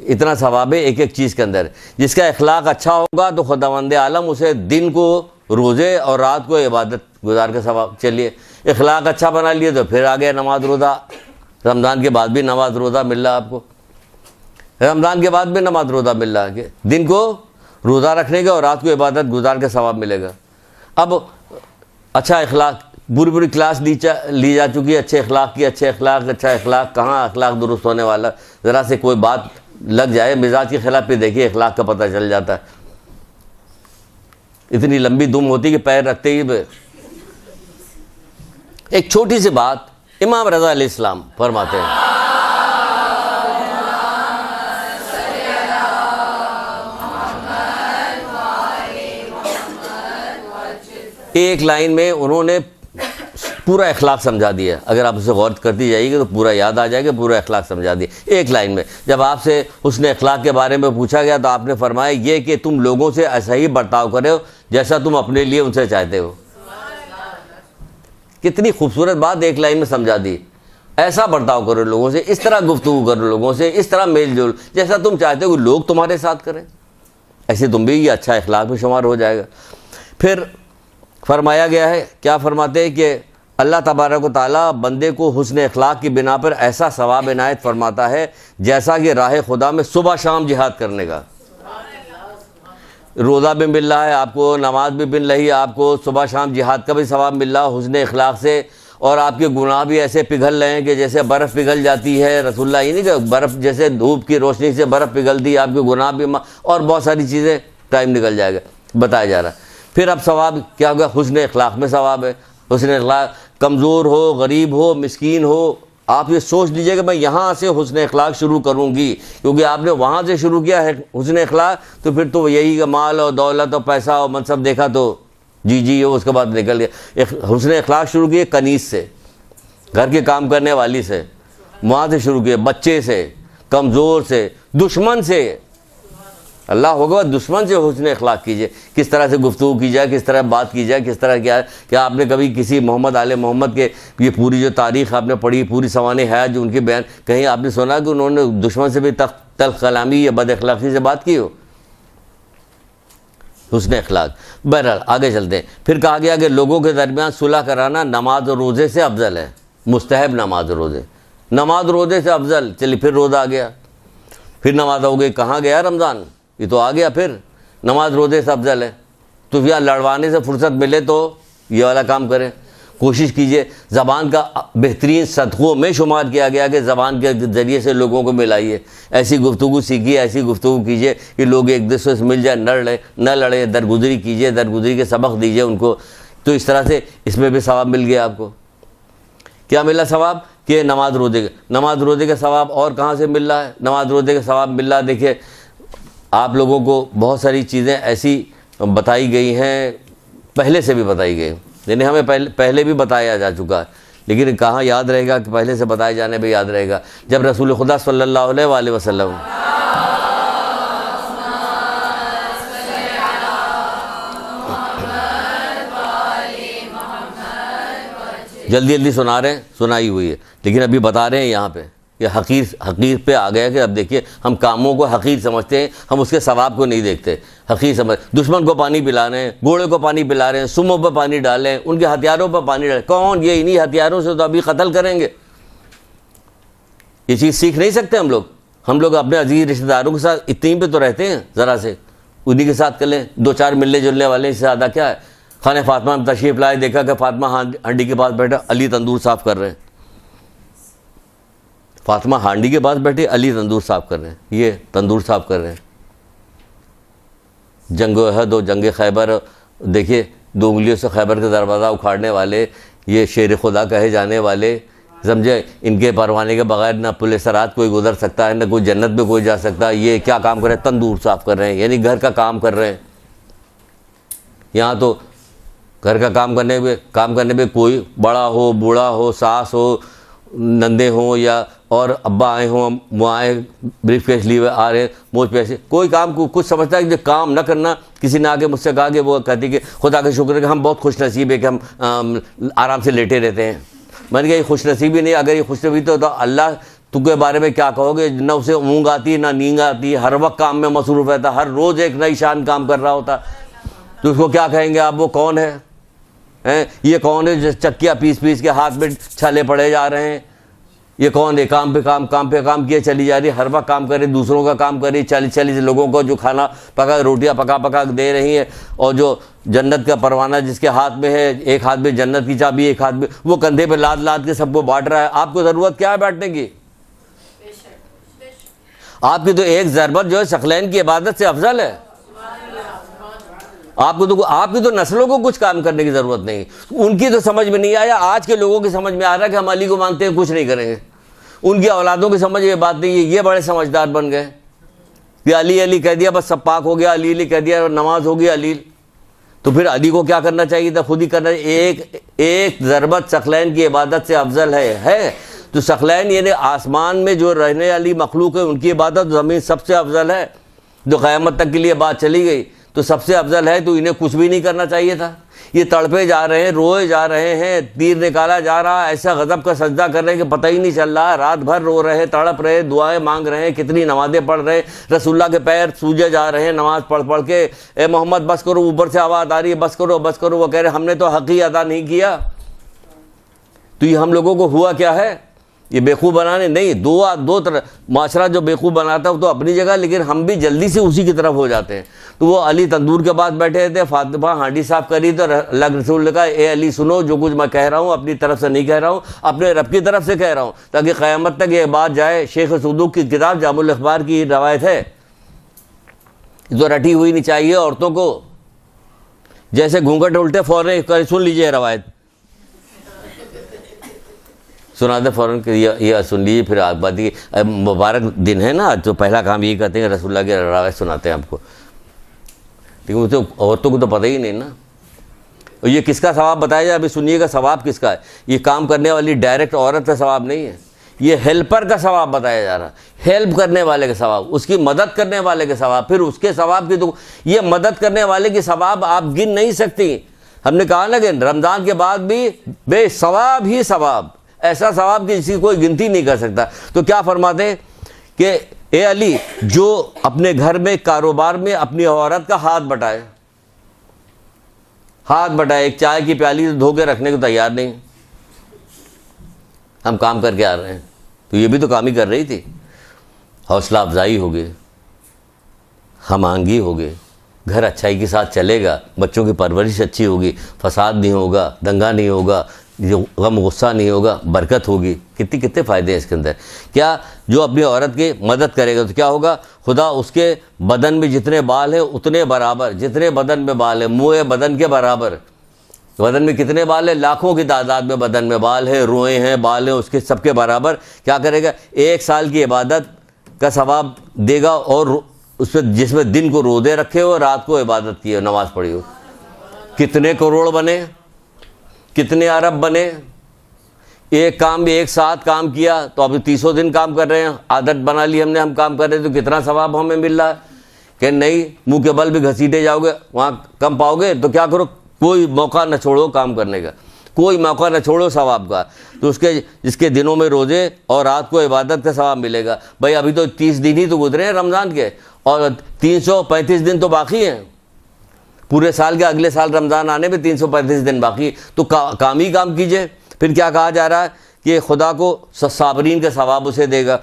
इतना सवाब है एक चीज़ के अंदर। जिसका अखलाक अच्छा होगा तो खुदावंद आलम उसे दिन को रोज़े और रात को इबादत गुजार के सवाब। चलिए अखलाक अच्छा बना लिए तो फिर आ गया नमाज रोज़ा। रमज़ान के बाद भी नमाज रोज़ा मिल रहा है आपको, रमज़ान के बाद भी नमाज रोज़ा मिल रहा है कि दिन को रोज़ा रखने का और रात को इबादत गुजार के सवाब मिलेगा। अब अच्छा अखलाक, बुरी क्लास ली जा चुकी है अच्छे अखलाक की। अच्छा अखलाक कहाँ अखलाक दुरुस्त होने वाला? ज़रा से कोई बात लग जाए मिजाज के खिलाफ पे देखिए अखलाक का पता चल जाता है। इतनी लंबी दुम होती कि पैर रखते ही। एक छोटी सी बात इमाम रज़ा अलैहिस्सलाम फरमाते हैं, एक लाइन में उन्होंने पूरा अखलाक समझा दिया। अगर आप उसे गौर करती जाइएगी तो पूरा याद आ जाएगा, पूरा अखलाक समझा दिया एक लाइन में। जब आपसे उसने अखलाक के बारे में पूछा गया तो आपने फरमाया ये कि तुम लोगों से ऐसा ही बर्ताव करो जैसा तुम अपने लिए उनसे चाहते हो। कितनी खूबसूरत बात एक लाइन में समझा दी। ऐसा बर्ताव करो लोगों से, इस तरह गुफ्तगू करो लोगों से, इस तरह मेल जोल जैसा तुम चाहते हो लोग तुम्हारे साथ करें, ऐसे तुम भी ये अच्छा अखलाक में शुमार हो जाएगा। फिर फरमाया गया है, क्या फरमाते हैं कि अल्लाह तबारक व तआला बंदे को हुस्न अखलाक की बिना पर ऐसा सवाब इनायत फरमाता है जैसा कि राह खुदा में सुबह शाम जिहाद करने का। रोज़ा भी मिल रहा है आपको, नमाज भी मिल रही है आपको, सुबह शाम जिहाद का भी सवाब मिल रहा है हुस्न अखलाक से। और आपके गुनाह भी ऐसे पिघल रहे हैं कि जैसे बर्फ़ पिघल जाती है। रसूलुल्लाह ये नहीं कि बर्फ़ जैसे धूप की रोशनी से बर्फ़ पिघलती है, आपके गुनाह भी और बहुत सारी चीज़ें टाइम निकल जाएगा, बताया जा रहा है। फिर अब सवाब क्या होगा? हुस्न अखलाक में सवाब है। हुस्न अखलाक, कमज़ोर हो, गरीब हो, मिस्कीन हो, आप ये सोच लीजिए कि मैं यहाँ से हुस्न अखलाक शुरू करूँगी, क्योंकि आपने वहाँ से शुरू किया है हुस्न अखलाक, तो फिर तो यही का माल और दौलत और पैसा और मनसब देखा तो जी हो, उसके बाद निकल गया। हुस्न अखलाक शुरू किए कनीस से, घर के काम करने वाली से, वहाँ से शुरू किए, बच्चे से, कमज़ोर से, दुश्मन से। अल्लाह होगा, दुश्मन से हुस्न अखलाक कीजिए, किस तरह से गुफ्तगू की जाए, किस तरह बात की जाए, किस तरह क्या आपने कभी किसी मोहम्मद आले मोहम्मद के ये पूरी जो तारीख़ आपने पढ़ी, पूरी सवाने हयात जो उनके बयान, कहीं आपने सुना कि उन्होंने दुश्मन से भी तल्ख़ कलामी या बद अखलाक़ी से बात की हो? हुस्न अखलाक। बहरहाल आगे चलते हैं। फिर कहा गया कि लोगों के दरमियान सुलह कराना नमाज और रोज़े से अफजल है, मुस्तहब नमाज और रोज़े, नमाज रोज़े से अफजल। चलिए फिर रोज़ा आ गया, फिर नमाज हो गई, कहाँ गया रमज़ान, ये तो आ गया, फिर नमाज रोज़े से अफजल है। तो यहाँ लड़वाने से फुर्सत मिले तो ये वाला काम करें, कोशिश कीजिए। ज़बान का बेहतरीन सदक़ों में शुमार किया गया कि ज़बान के ज़रिए से लोगों को मिलाइए, ऐसी गुफ्तगू सीखिए, ऐसी गुफ्तगू कीजिए कि लोग एक दूसरे से मिल जाए, न लड़े, दरगुजरी कीजिए, दरगुजरी के सबक दीजिए उनको। तो इस तरह से इसमें भी सवाब मिल गया आपको। क्या मिला सवाब? कि नमाज रोज़े का सवाब। और कहाँ से मिल रहा है नमाज रोज़े का सवाब? मिल रहा है, देखिए आप लोगों को बहुत सारी चीज़ें ऐसी बताई गई हैं, पहले से भी बताई गई, यानी हमें पहले भी बताया जा चुका है, लेकिन कहाँ याद रहेगा कि पहले से बताए जाने पे याद रहेगा। जब रसूल खुदा सल्लल्लाहु अलैहि वसल्लम जल्दी जल्दी सुना रहे हैं, सुनाई हुई है, लेकिन अभी बता रहे हैं यहाँ पे, ये हकीर पे आ गया कि अब देखिए हम कामों को हकीर समझते हैं, हम उसके सवाब को नहीं देखते। हकीर समझ, दुश्मन को पानी पिला रहे हैं, घोड़े को पानी पिला रहे हैं, सुमों पर पानी डालें, उनके हथियारों पर पानी डालें, कौन ये इन्हीं हथियारों से तो अभी कत्ल करेंगे। ये चीज़ सीख नहीं सकते हम लोग अपने अजीज रिश्तेदारों के साथ इतनी पे तो रहते हैं, ज़रा से उन्हीं के साथ कर लें, दो चार मिलने जुलने वाले, इससे ज़्यादा क्या है। खाने फातिमा में तशरीफ़ लाए, देखा कि फातिमा हांडी के पास बैठा, अली तंदूर साफ़ कर रहे हैं। फातिमा हांडी के पास बैठे, अली तंदूर साफ़ कर रहे हैं, ये तंदूर साफ़ कर रहे हैं। जंग अहद और जंग खैबर, देखिए 2 उंगलियों से खैबर का दरवाज़ा उखाड़ने वाले, ये शेर खुदा कहे जाने वाले, समझे, इनके परवाने के बगैर ना पुलिस सरात कोई गुजर सकता है, ना कोई जन्नत में कोई जा सकता है। ये क्या काम कर रहे हैं? तंदूर साफ़ कर रहे हैं, यानी घर का काम कर रहे हैं। यहाँ तो घर का काम करने पे कोई बड़ा हो, बूढ़ा हो, सास हो, नंदे हों या और अब्बा आए हों, वो आए ब्रीफ केस लिए हुए आ रहे, मोज पैसे, कोई काम को कुछ समझता है कि जो काम न करना। किसी ने आके मुझसे कहा कि वो कहती कि खुदा का शुक्र है कि हम बहुत खुश नसीब है कि हम आराम से लेटे रहते हैं। मैंने कहा ये खुश नसीबी नहीं, अगर ये खुश नसीबी तो अल्लाह तुमके बारे में क्या कहोगे? न उसे ऊँग आती, ना नींद आती, हर वक्त काम में मसरूफ़ रहता, हर रोज़ एक नई शान काम कर रहा होता, तो उसको क्या कहेंगे आप? वो कौन है? ये कौन है जो चक्कियाँ पीस के हाथ में छाले पड़े जा रहे हैं? ये कौन है? काम पे काम किए चली जा रही, हर वक्त काम करे, दूसरों का काम करे, 40 लोगों को जो खाना पका, रोटियां पका दे रही है, और जो जन्नत का परवाना जिसके हाथ में है, एक हाथ में जन्नत की चाबी, एक हाथ में वो कंधे पे लाद के सबको बांट रहा है। आपको ज़रूरत क्या है बांटने की? आपकी तो एक ज़रबत जो है सकलैन की इबादत से अफजल है। आपकी तो नस्लों को कुछ काम करने की ज़रूरत नहीं। उनकी तो समझ में नहीं आया, आज के लोगों की समझ में आ रहा है कि हम अली को मानते हैं, कुछ नहीं करेंगे। उनकी औलादों की समझ में बात नहीं है, ये बड़े समझदार बन गए कि अली अली कह दिया बस सब पाक हो गया, अली अली कह दिया नमाज हो गया अली। तो फिर अली को क्या करना चाहिए था? खुद ही करना। एक ज़रबत सकलैन की इबादत से अफजल है। तो सकलैन यानी आसमान में जो रहने वाली मखलूक है उनकी इबादत ज़मीन सबसे अफजल है। जो क़यामत तक के लिए बात चली गई तो सबसे अफजल है, तो इन्हें कुछ भी नहीं करना चाहिए था। ये तड़पे जा रहे हैं, रोए जा रहे हैं, तीर निकाला जा रहा है, ऐसा गज़ब का सजदा कर रहे हैं कि पता ही नहीं चल रहा। रात भर रो रहे, तड़प रहे, दुआएं मांग रहे हैं, कितनी नमाज़ें पढ़ रहे, रसूलुल्लाह के पैर सूजे जा रहे हैं नमाज़ पढ़ के। ए मोहम्मद बस करो, ऊपर से आवाज़ आ रही है बस करो। वो कह रहे हमने तो हक़ ही अदा नहीं किया। तो ये हम लोगों को हुआ क्या है? ये बेवकूफ़ बनाने नहीं, दो तरह माशरा जो बेवकूफ़ बनाता है वो तो अपनी जगह, लेकिन हम भी जल्दी से उसी की तरफ हो जाते हैं। तो वो अली तंदूर के पास बैठे थे, फातिमा हांडी साफ़ करी, तो अल्लाह के रसूल ने कहा ए अली सुनो, जो कुछ मैं कह रहा हूँ अपनी तरफ से नहीं कह रहा हूँ, अपने रब की तरफ से कह रहा हूँ, ताकि क़यामत तक ये बात जाए। शेख सऊद की किताब जामुल अखबार की रवायत है, जो रटी हुई नहीं चाहिए औरतों को। जैसे घूंघट उल्टे फ़ौरन सुन लीजिए रवायत, सुना दे फ़ौरन ये सुन लीजिए। फिर आप बात की मुबारक दिन है ना, तो पहला काम यही करते हैं रसूलुल्लाह की रवायत सुनाते हैं आपको। लेकिन उसे औरतों को तो पता ही नहीं ना। और ये किसका सवाब बताया जाए? अभी सुनिएगा सवाब किसका है। ये काम करने वाली डायरेक्ट औरत का सवाब नहीं है, ये हेल्पर का सवाब बताया जा रहा है, हेल्प करने वाले का सवाब, उसकी मदद करने वाले के सवाब, फिर उसके सवाब की तो ये मदद करने वाले की सवाब आप गिन नहीं सकती। हमने कहा ना कि रमज़ान के बाद भी बेसवाब ही सवाब, ऐसा सवाब कि जिसकी कोई गिनती नहीं कर सकता। तो क्या फरमाते हैं कि ए अली, जो अपने घर में कारोबार में अपनी औरत का हाथ बटाए, एक चाय की प्याली तो धो के रखने को तैयार नहीं, हम काम करके आ रहे हैं, तो ये भी तो काम ही कर रही थी। हौसला अफजाई हो गई, हम आंगी हो गए, घर अच्छाई के साथ चलेगा, बच्चों की परवरिश अच्छी होगी, फसाद नहीं होगा, दंगा नहीं होगा, जो गम गुस्सा नहीं होगा, बरकत होगी। कितने फ़ायदे हैं इसके अंदर। क्या जो अपनी औरत की मदद करेगा तो क्या होगा, खुदा उसके बदन में जितने बाल हैं उतने बराबर, जितने बदन में बाल है, मुँह बदन के बराबर, बदन में कितने बाल है, लाखों की तादाद में बदन में बाल है, रोए हैं, बाल हैं, उसके सबके बराबर क्या करेगा, 1 साल की इबादत का सवाब देगा। और उसमें जिसमें दिन को रोज़े रखे हो, रात को इबादत की हो, नमाज़ पढ़ी हो। कितने करोड़ बने, कितने अरब बने। एक काम भी एक साथ काम किया तो अभी 30 दिन काम कर रहे हैं, आदत बना ली हमने, हम काम कर रहे हैं, तो कितना सवाब हमें मिल रहा है। कि नहीं, मुंह के बल भी घसीटे जाओगे, वहाँ कम पाओगे, तो क्या करो, कोई मौका न छोड़ो काम करने का, कोई मौका न छोड़ो सवाब का। तो उसके जिसके दिनों में रोज़े और रात को इबादत का सवाब मिलेगा। भाई अभी तो 30 दिन ही तो गुजरे हैं रमज़ान के, और 335 दिन तो बाकी हैं पूरे साल के। अगले साल रमज़ान आने में 335 दिन बाकी, तो काम ही काम कीजिए। फिर क्या कहा जा रहा है कि खुदा को साबरीन का सवाब उसे देगा।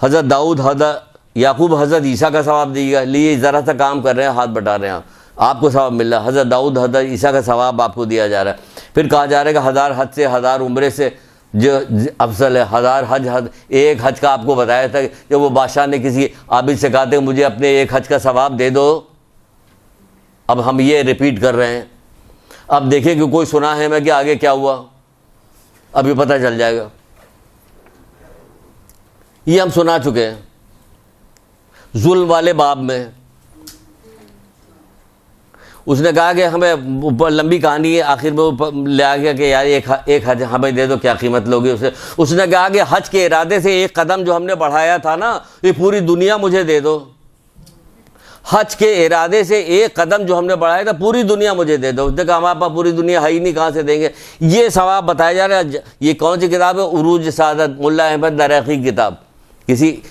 हज़रत दाऊद, हज़रत याकूब, हज़रत ईसा का सवाब देगा। लिए ज़रा सा काम कर रहे हैं, हाथ बटा रहे हैं, आपको सवाब मिल रहा है। हज़रत दाऊद, हज़रत ईसा का सवाब आपको दिया जा रहा है। फिर कहा जा रहा है कि 1000 हज से, 1000 उम्रे से जो अफसल है, 1000 हज। एक हज का आपको बताया था कि वो बादशाह ने किसी आबिद से कहा था मुझे अपने एक हज का सवाब दे दो। अब हम ये रिपीट कर रहे हैं। अब देखें कि कोई सुना है मैं कि आगे क्या हुआ, अभी पता चल जाएगा। ये हम सुना चुके हैं। जुल्म वाले बाब में उसने कहा कि हमें लंबी कहानी है, आखिर में वो ले आ गया कि यार एक हज हमें दे दो, क्या कीमत लोगे उसे। उसने कहा कि हज के इरादे से एक कदम जो हमने बढ़ाया था ना, ये पूरी दुनिया मुझे दे दो। हज के इरादे से एक कदम जो हमने बढ़ाया था, पूरी दुनिया मुझे दे दो। उसने कहा हमारे पास पूरी दुनिया है ही नहीं, कहाँ से देंगे। ये सवाब बताया जा रहा है। ये कौन सी किताब है, उरूज सादत, मुल्ला अहमद दरैकी की किताब, किसी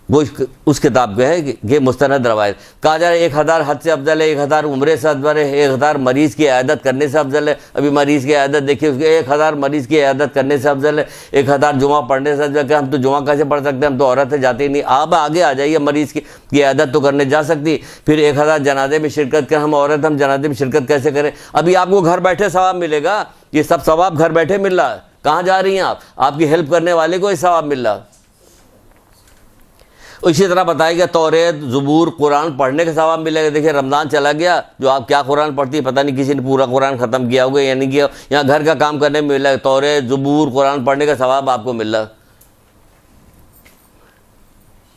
वो उस किताब के है कि मुस्तनद रवायत। कहा जा रहा है 1000 हज से अफजल है, 1000 उम्रे से अफजल है, 1000 मरीज़ की इयादत करने से अफजल है। अभी मरीज़ की इयादत देखिए, उसके 1000 मरीज़ की इयादत करने से अफजल है, 1000 जुमा पढ़ने से अफजल है। हम तो जुमा कैसे पढ़ सकते हैं, हम तो औरतें जाती नहीं। आप आगे आ जाइए, मरीज़ की इयादत तो करने जा सकती। फिर 1000 जनाजे में शिरकत कर, हम औरत, हम जनाजे में शिरकत कैसे करें। अभी आपको घर बैठे सवाब मिलेगा, ये सब सवाब घर बैठे मिल रहा है। कहाँ जा रही हैं आप, आपकी हेल्प करने वाले को ये सवाब मिल रहा है। इसी तरह बताएगा तौरेत, ज़बूर, कुरान पढ़ने का सवाब मिलेगा। देखिए रमज़ान चला गया, जो आप क्या कुरान पढ़ती है पता नहीं, किसी ने पूरा कुरान ख़त्म किया होगा या नहीं किया। यहाँ घर का काम करने में मिल रहा है, तौरेत, ज़बूर, कुरान पढ़ने का सवाब आपको मिल रहा है।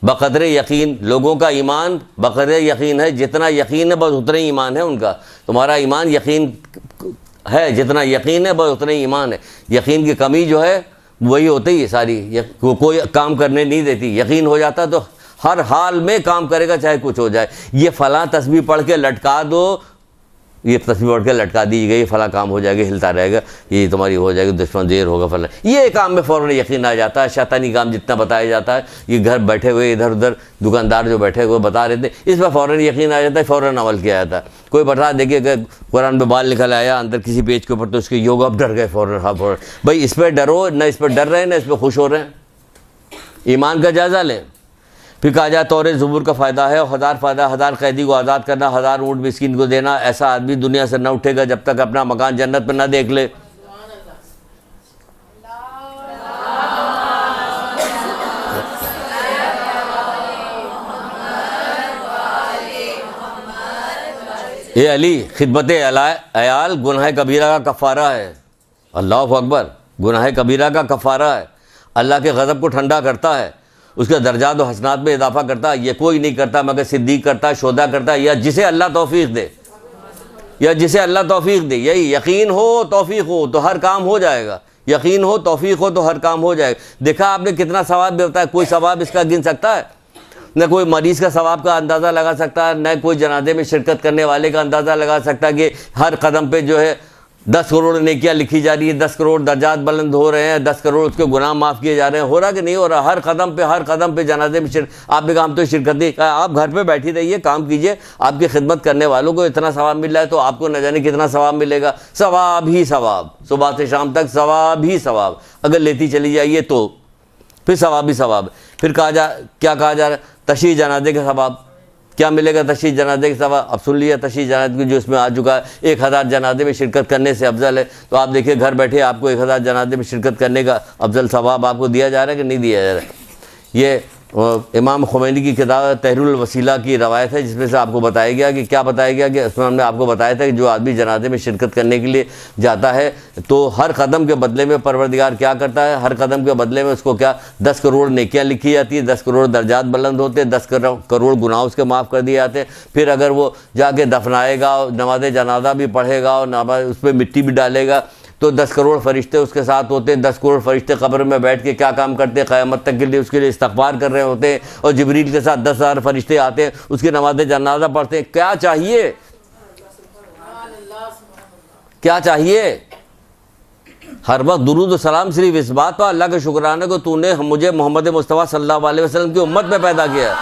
बक़दर यकीन, लोगों का ईमान बक़दर यकीन है, जितना यकीन है बस उतना ही ईमान है उनका। तुम्हारा ईमान यकीन है, जितना यकीन है बस उतना ही ईमान है। यकीन की कमी जो है वही होती है सारी, कोई काम करने नहीं देती। यकीन हो जाता तो हर हाल में काम करेगा, चाहे कुछ हो जाए। ये फ़लाँ तस्बीह पढ़ के लटका दो, ये तस्बीह पढ़ के लटका दी गई, फ़लाँ काम हो जाएगा, हिलता रहेगा, ये तुम्हारी हो जाएगी, दुश्मन देर होगा फलां। ये काम में फ़ौरन यकीन आ जाता है। शैतानी काम जितना बताया जाता है, ये घर बैठे हुए इधर उधर दुकानदार जो बैठे हुए बता रहे थे, इस पर फ़ौरन यकीन आ जाता है, फ़ौरन अमल किया जाता है। कोई बता देखिए कि कुरान में बाल निकल आया अंदर किसी पेज के ऊपर, तो उसके योग अब डर गए फ़ौरन। हाँ फ़ौरन, भाई इस पर डरो ना, इस पर डर रहे हैं ना इस पर खुश हो रहे हैं। ईमान का जायज़ा लें। फिर कहा जाए तौरे ज़बूर का फ़ायदा है, 1000 फ़ायदा, 1000 कैदी को आज़ाद करना, 1000 ऊँट मिस्कीन को देना। ऐसा आदमी दुनिया से न उठेगा जब तक अपना मकान जन्नत पर न देख ले। ये अली, खिदमत अयाल गुनाह कबीरा का कफ़ारा है। अल्लाहु अकबर, गुनाह कबीरा का कफ़ारा है। अल्लाह के ग़ज़ब को ठंडा करता है, उसके दर्जात और हसनात में इजाफा करता है। ये कोई नहीं करता मगर सिद्दीक करता है, शोदा करता है, या जिसे अल्लाह तौफीक दे, या जिसे अल्लाह तौफीक दे। यही यकीन हो, तौफीक हो तो हर काम हो जाएगा। यकीन हो, तौफीक हो तो हर काम हो जाएगा। देखा आपने कितना सवाब भी होता है, कोई सवाब इसका गिन सकता है? न कोई मरीज़ का सवाब का अंदाज़ा लगा सकता है, न कोई जनाजे में शिरकत करने वाले का अंदाज़ा लगा सकता है कि हर कदम पे जो है 10 करोड़ नेकियां लिखी जा रही है, 10 करोड़ दर्जात बुलंद हो रहे हैं, 10 करोड़ उसके गुनाह माफ़ किए जा रहे हैं। हो रहा कि नहीं हो रहा? हर कदम पे जनाजे में आपने कहा हम तो शिरकत नहीं। आप घर पे बैठी रहिए, काम कीजिए, आपकी खिदमत करने वालों को इतना सवाब मिल रहा है तो आपको न जाने कितना सवाब मिलेगा। सवाब ही सवाब, सुबह से शाम तक सवाब ही सवाब। अगर लेती चली जाइए तो फिर सवाब ही सवाब। फिर क्या कहा जा रहा है? तशरीह जनाजे का सवाब। क्या मिलेगा तशरीह जनाजे के सवाब? अब सुन लिया, तशरीह जनाजे जो इसमें आ चुका है 1000 जनाजे में शिरकत करने से अफजल है। तो आप देखिए घर बैठे आपको 1000 जनाजे में शिरकत करने का अफजल सवाब आपको दिया जा रहा है कि नहीं दिया जा रहा है? ये इमाम खुमैनी की किताब तहरीरुल वसीला की रवायत है, जिसमें से आपको बताया गया कि क्या बताया गया कि उसमें हमने आपको बताया था कि जो आदमी जनाजे में शिरकत करने के लिए जाता है तो हर कदम के बदले में परवरदिगार क्या करता है? हर कदम के बदले में उसको क्या 10 करोड़ नेकियां लिखी जाती है, 10 करोड़ दर्जात बुलंद होते हैं, 10 करोड़ गुनाह उसके माफ़ कर दिए जाते हैं। फिर अगर वो जाके दफनाएगा, नमाज जनाजा भी पढ़ेगा और नमाज उस पर मिट्टी भी डालेगा तो 10 करोड़ फरिश्ते उसके साथ होते हैं। 10 करोड़ फरिश्ते कब्र में बैठ के क्या काम करते हैं? क़यामत तक के लिए उसके लिए इस्तग़फ़ार कर रहे होते हैं। और जिब्रील के साथ 10,000 फरिश्ते आते हैं, उसकी नमाज जनाजा पढ़ते हैं। क्या चाहिए? क्या चाहिए? हर वक्त दुरूद और सलाम सिर्फ इस बात पर अल्लाह का शुक्राना को तूने मुझे मोहम्मद मुस्तफ़ा सल्लल्लाहु अलैहि वसल्लम की उम्मत में पैदा किया।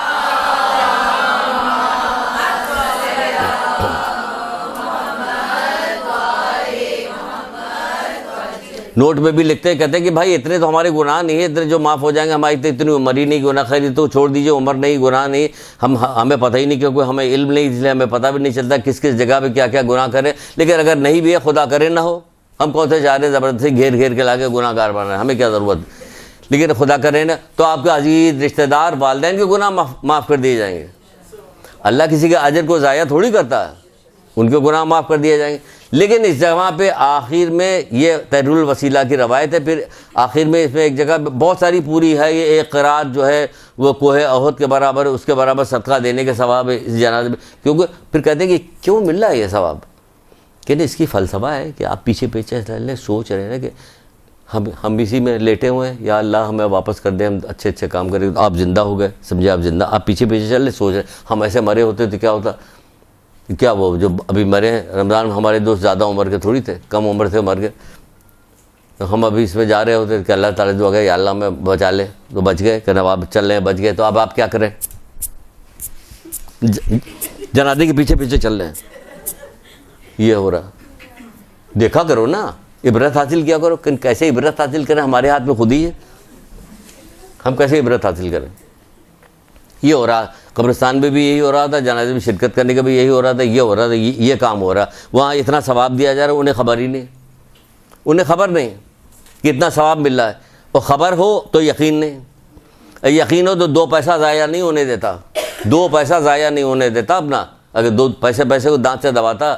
नोट में भी लिखते हैं, कहते हैं कि भाई इतने तो हमारे गुनाह नहीं है, इतने जो माफ़ हो जाएंगे, हमारी तो इतनी उम्र ही नहीं, गुनाह खैर तो छोड़ दीजिए, उम्र नहीं, गुनाह नहीं, हमें पता ही नहीं, क्योंकि हमें इल्म नहीं, इसलिए हमें पता भी नहीं चलता किस किस जगह पे क्या क्या गुनाह करें। लेकिन अगर नहीं भी है, खुदा करे ना हो, हम कौन से चाह रहे हैं ज़बरदस्ती घेर घेर के लाके गुनाहगार बना रहे हैं? हमें क्या ज़रूरत? लेकिन खुदा करे ना तो आपके अजीज़ रिश्तेदार वालिदैन के गुनाह माफ़ कर दिए जाएंगे। अल्लाह किसी के अजर को ज़ाया थोड़ी करता है, उनके गुनाह माफ़ कर दिए जाएंगे। लेकिन इस जगह पे आखिर में ये तहरीरुल वसीला की रवायत है। फिर आखिर में इसमें एक जगह बहुत सारी पूरी है, ये एक क़िरात जो है वो कोहे अहद के बराबर, उसके बराबर सदका देने के सवाब है इस जनाजे में। क्योंकि फिर कहते हैं कि क्यों मिल रहा है ये सवाब? कहते इसकी फ़लसफ़ा है कि आप पीछे पीछे चल सोच रहे हैं कि हम इसी में लेटे हुए हैं, या अल्लाह हमें वापस कर दे, हम अच्छे अच्छे काम करें। तो आप ज़िंदा हो गए, समझे, आप ज़िंदा, आप पीछे पीछे चल रहे सोच रहे हम ऐसे मरे होते तो क्या होता? क्या वो जो अभी मरे हैं रमज़ान में हमारे दोस्त ज़्यादा उम्र के थोड़ी थे, कम उम्र थे, मर गए। तो हम अभी इसमें जा रहे होते कि अल्लाह ताला दुआ करे या अल्लाह में बचा ले, तो बच गए। कहना आप चल रहे हैं, बच गए, तो अब आप क्या करें? जनाजे के पीछे पीछे चल रहे हैं। ये हो रहा, देखा करो ना, इबरत हासिल किया करो। कैसे इबरत हासिल करें? हमारे हाथ में खुद ही है, हम कैसे इबरत हासिल करें? ये हो रहा, कब्रिस्तान में भी यही हो रहा था, जनाजे में शिरकत करने का भी यही हो रहा था, ये हो रहा था, ये काम हो रहा। वहाँ इतना सवाब दिया जा रहा है, उन्हें खबर ही नहीं, उन्हें खबर नहीं कि इतना सवाब मिल रहा है। और ख़बर हो तो यकीन नहीं, यकीन हो तो 2 पैसा ज़ाया नहीं होने देता, 2 पैसा ज़ाया नहीं होने देता अपना। अगर 2 पैसे को दांत से दबाता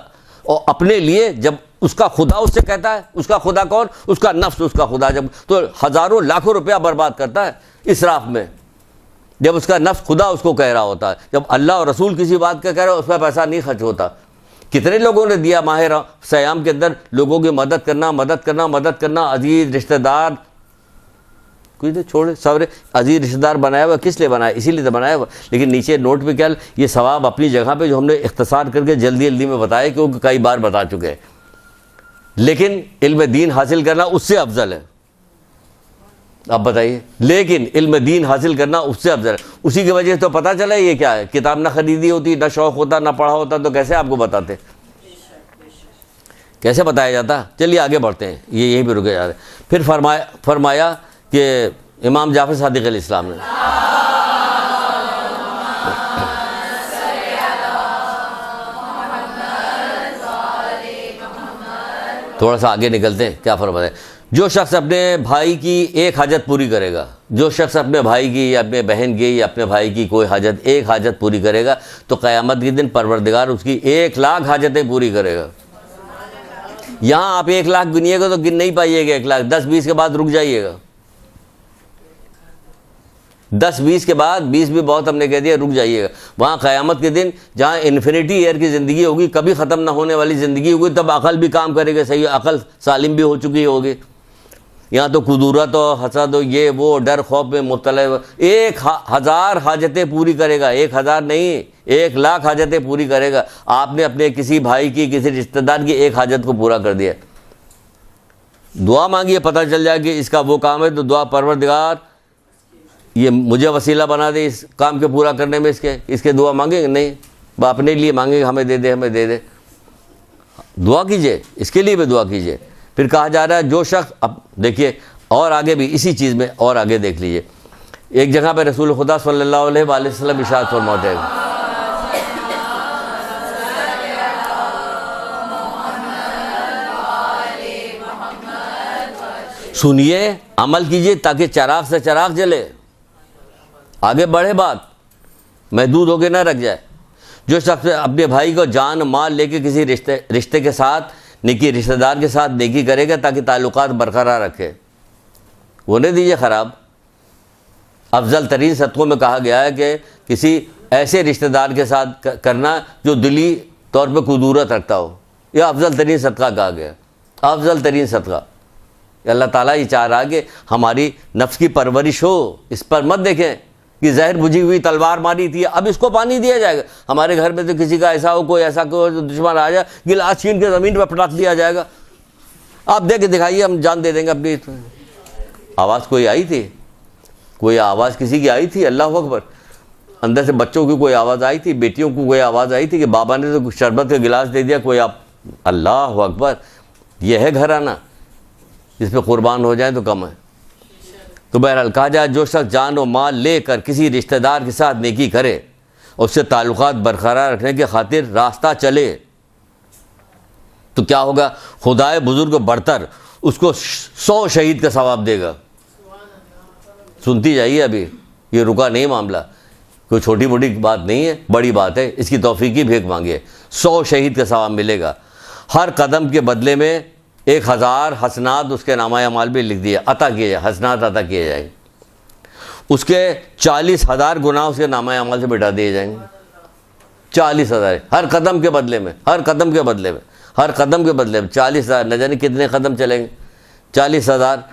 और अपने लिए, जब उसका खुदा उससे कहता है, उसका खुदा कौन? उसका नफ्स, उसका खुदा, जब तो हज़ारों लाखों रुपया बर्बाद करता है इसराफ में, जब उसका नफ्स खुदा उसको कह रहा होता है। जब अल्लाह और रसूल किसी बात का कह रहे हो, उस पर पैसा नहीं खर्च होता। कितने लोगों ने दिया माह सयाम के अंदर, लोगों की मदद करना, अजीज़ रिश्तेदार, कुछ तो छोड़े सवरे, अजीज़ रिश्तेदार बनाया हुआ किस लिए बनाया? इसीलिए तो बनाया हुआ। लेकिन नीचे नोट पे क्या, ये सवाब अपनी जगह पे जो हमने इख्तिसार करके जल्दी जल्दी में बताया, क्योंकि कई बार बता चुके हैं। लेकिन इल्म दीन हासिल करना उससे अफजल है। आप बताइए, लेकिन इल्म दीन हासिल करना उससे अफजल है। उसी की वजह से तो पता चला ये क्या है। किताब ना खरीदी होती, ना शौक़ होता, ना पढ़ा होता, तो कैसे आपको बताते, कैसे बताया जाता? चलिए आगे बढ़ते हैं, ये यहीं पर रुके जा रहे। फिर फरमाया कि इमाम जाफ़र सादिक़ अलैहिस्सलाम ने, थोड़ा सा आगे निकलते हैं, क्या फरमाया? जो शख्स अपने भाई की एक हाजत पूरी करेगा, जो शख्स अपने भाई की या अपने बहन की या अपने भाई की कोई हाजत, एक हाजत पूरी करेगा, तो क़यामत के दिन परवरदिगार उसकी 1 लाख हाजतें पूरी करेगा। यहाँ आप 1 लाख गिनिएगा तो गिन नहीं पाइएगा 1 लाख, 10-20 के बाद रुक जाइएगा। 10-20 के बाद, 20 भी बहुत हमने कह दिया, रुक जाइएगा। वहाँ क़यामत के दिन जहाँ इन्फिनिटी ईयर की ज़िंदगी होगी, कभी ख़त्म ना होने वाली ज़िंदगी होगी, तब अक़ल भी काम करेगा, सही अक़ल सालिम भी हो चुकी होगी। यहाँ तो कुदूरत और हसद और ये वो डर खौफ में मुब्तला है। 1000 हाजतें पूरी करेगा, 1000 नहीं 1,00,000 हाजतें पूरी करेगा। आपने अपने किसी भाई की, किसी रिश्तेदार की एक हाजत को पूरा कर दिया। दुआ मांगिए, पता चल जाए कि इसका वो काम है, तो दुआ परवरदिगार ये मुझे वसीला बना दे इस काम के पूरा करने में, इसके दुआ मांगेंगे नहीं, वो अपने लिए मांगेंगे, हमें दे दे, हमें दे दे। दुआ कीजिए, इसके लिए भी दुआ कीजिए। फिर कहा जा रहा है जो शख्स, अब देखिए और आगे भी इसी चीज़ में और आगे देख लीजिए, एक जगह पे रसूल खुदा सल्लल्लाहु अलैहि वसल्लम इरशाद फरमाते हैं, सुनिए अमल कीजिए ताकि चिराग से चिराग जले, आगे बढ़े, बात महदूद होके ना रख जाए। जो शख्स अपने भाई को जान माल लेके किसी रिश्ते के साथ, नेकी रिश्तेदार के साथ नेकी करेगा ताकि ताल्लुकात बरकरार रखे, वो नहीं दीजिए ख़राब। अफजल तरीन सदक़ों में कहा गया है कि किसी ऐसे रिश्तेदार के साथ करना जो दिली तौर पे कुदूरत रखता हो, यह अफजल तरीन सदका कहा गया, अफजल तरीन सदका। अल्लाह ताला ये चाह रहा है कि हमारी नफ्स की परवरिश हो, इस पर मत देखें कि जहर बुझी हुई तलवार मारी थी, अब इसको पानी दिया जाएगा। हमारे घर में तो किसी का ऐसा हो, कोई ऐसा कोई दुश्मन आ जाए, गिलास छीन के ज़मीन पर पटक दिया जाएगा, आप दे के दिखाइए, हम जान दे देंगे अपनी। आवाज़ कोई आई थी, कोई आवाज़ किसी की आई थी? अल्लाह अकबर। अंदर से बच्चों की कोई आवाज़ आई थी, बेटियों को कोई आवाज़ आई थी कि बाबा ने तो शरबत का गिलास दे दिया, कोई आप, अल्लाह अकबर। यह है घराना जिस पे कुर्बान हो जाए तो कम है। तो बहरहाल कहा जाए जो शख्स जान और माल लेकर किसी रिश्तेदार के साथ नेकी करे और उससे ताल्लुकात बरकरार रखने की खातिर रास्ता चले, तो क्या होगा? खुदाए बुजुर्ग बढ़तर उसको 100 शहीद का सवाब देगा। सुनती जाइए, अभी ये रुका नहीं मामला, कोई छोटी मोटी बात नहीं है, बड़ी बात है। इसकी तौफीक की भीख मांगिए, 100 शहीद का सवाब मिलेगा। हर कदम के बदले में 1000 हसनात उसके नामा अमाल भी लिख दिए, अता किए जाए, हसनात अता किए जाएंगे। उसके 40,000 गुनाह उसके नामा अमाल से मिटा दिए जाएंगे। 40,000 हर कदम के बदले में, हर कदम के बदले में, हर कदम के बदले में 40,000, न जाने कितने कदम चलेंगे, 40,000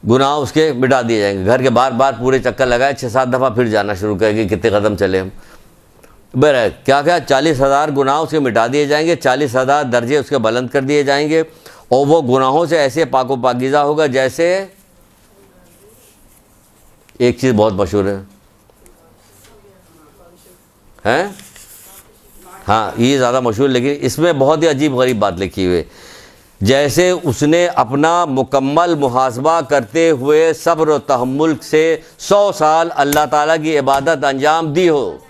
गुनाह उसके मिटा दिए जाएंगे। घर के बार बार पूरे चक्कर लगाए, 6-7 दफ़ा फिर जाना शुरू करेंगे, कितने कदम चले हम। बहरहाल क्या क्या 40,000 गुनाह उसके मिटा दिए जाएंगे, 40,000 दर्जे उसके बुलंद कर दिए जाएंगे, और वो गुनाहों से ऐसे पाको पाकीज़ा होगा जैसे, एक चीज़ बहुत मशहूर है, हाँ ये ज़्यादा मशहूर, लेकिन इसमें बहुत ही अजीब गरीब बात लिखी हुई है, जैसे उसने अपना मुकम्मल मुहासबा करते हुए सब्र और तहम्मुल से 100 साल अल्लाह ताला की इबादत अंजाम दी हो।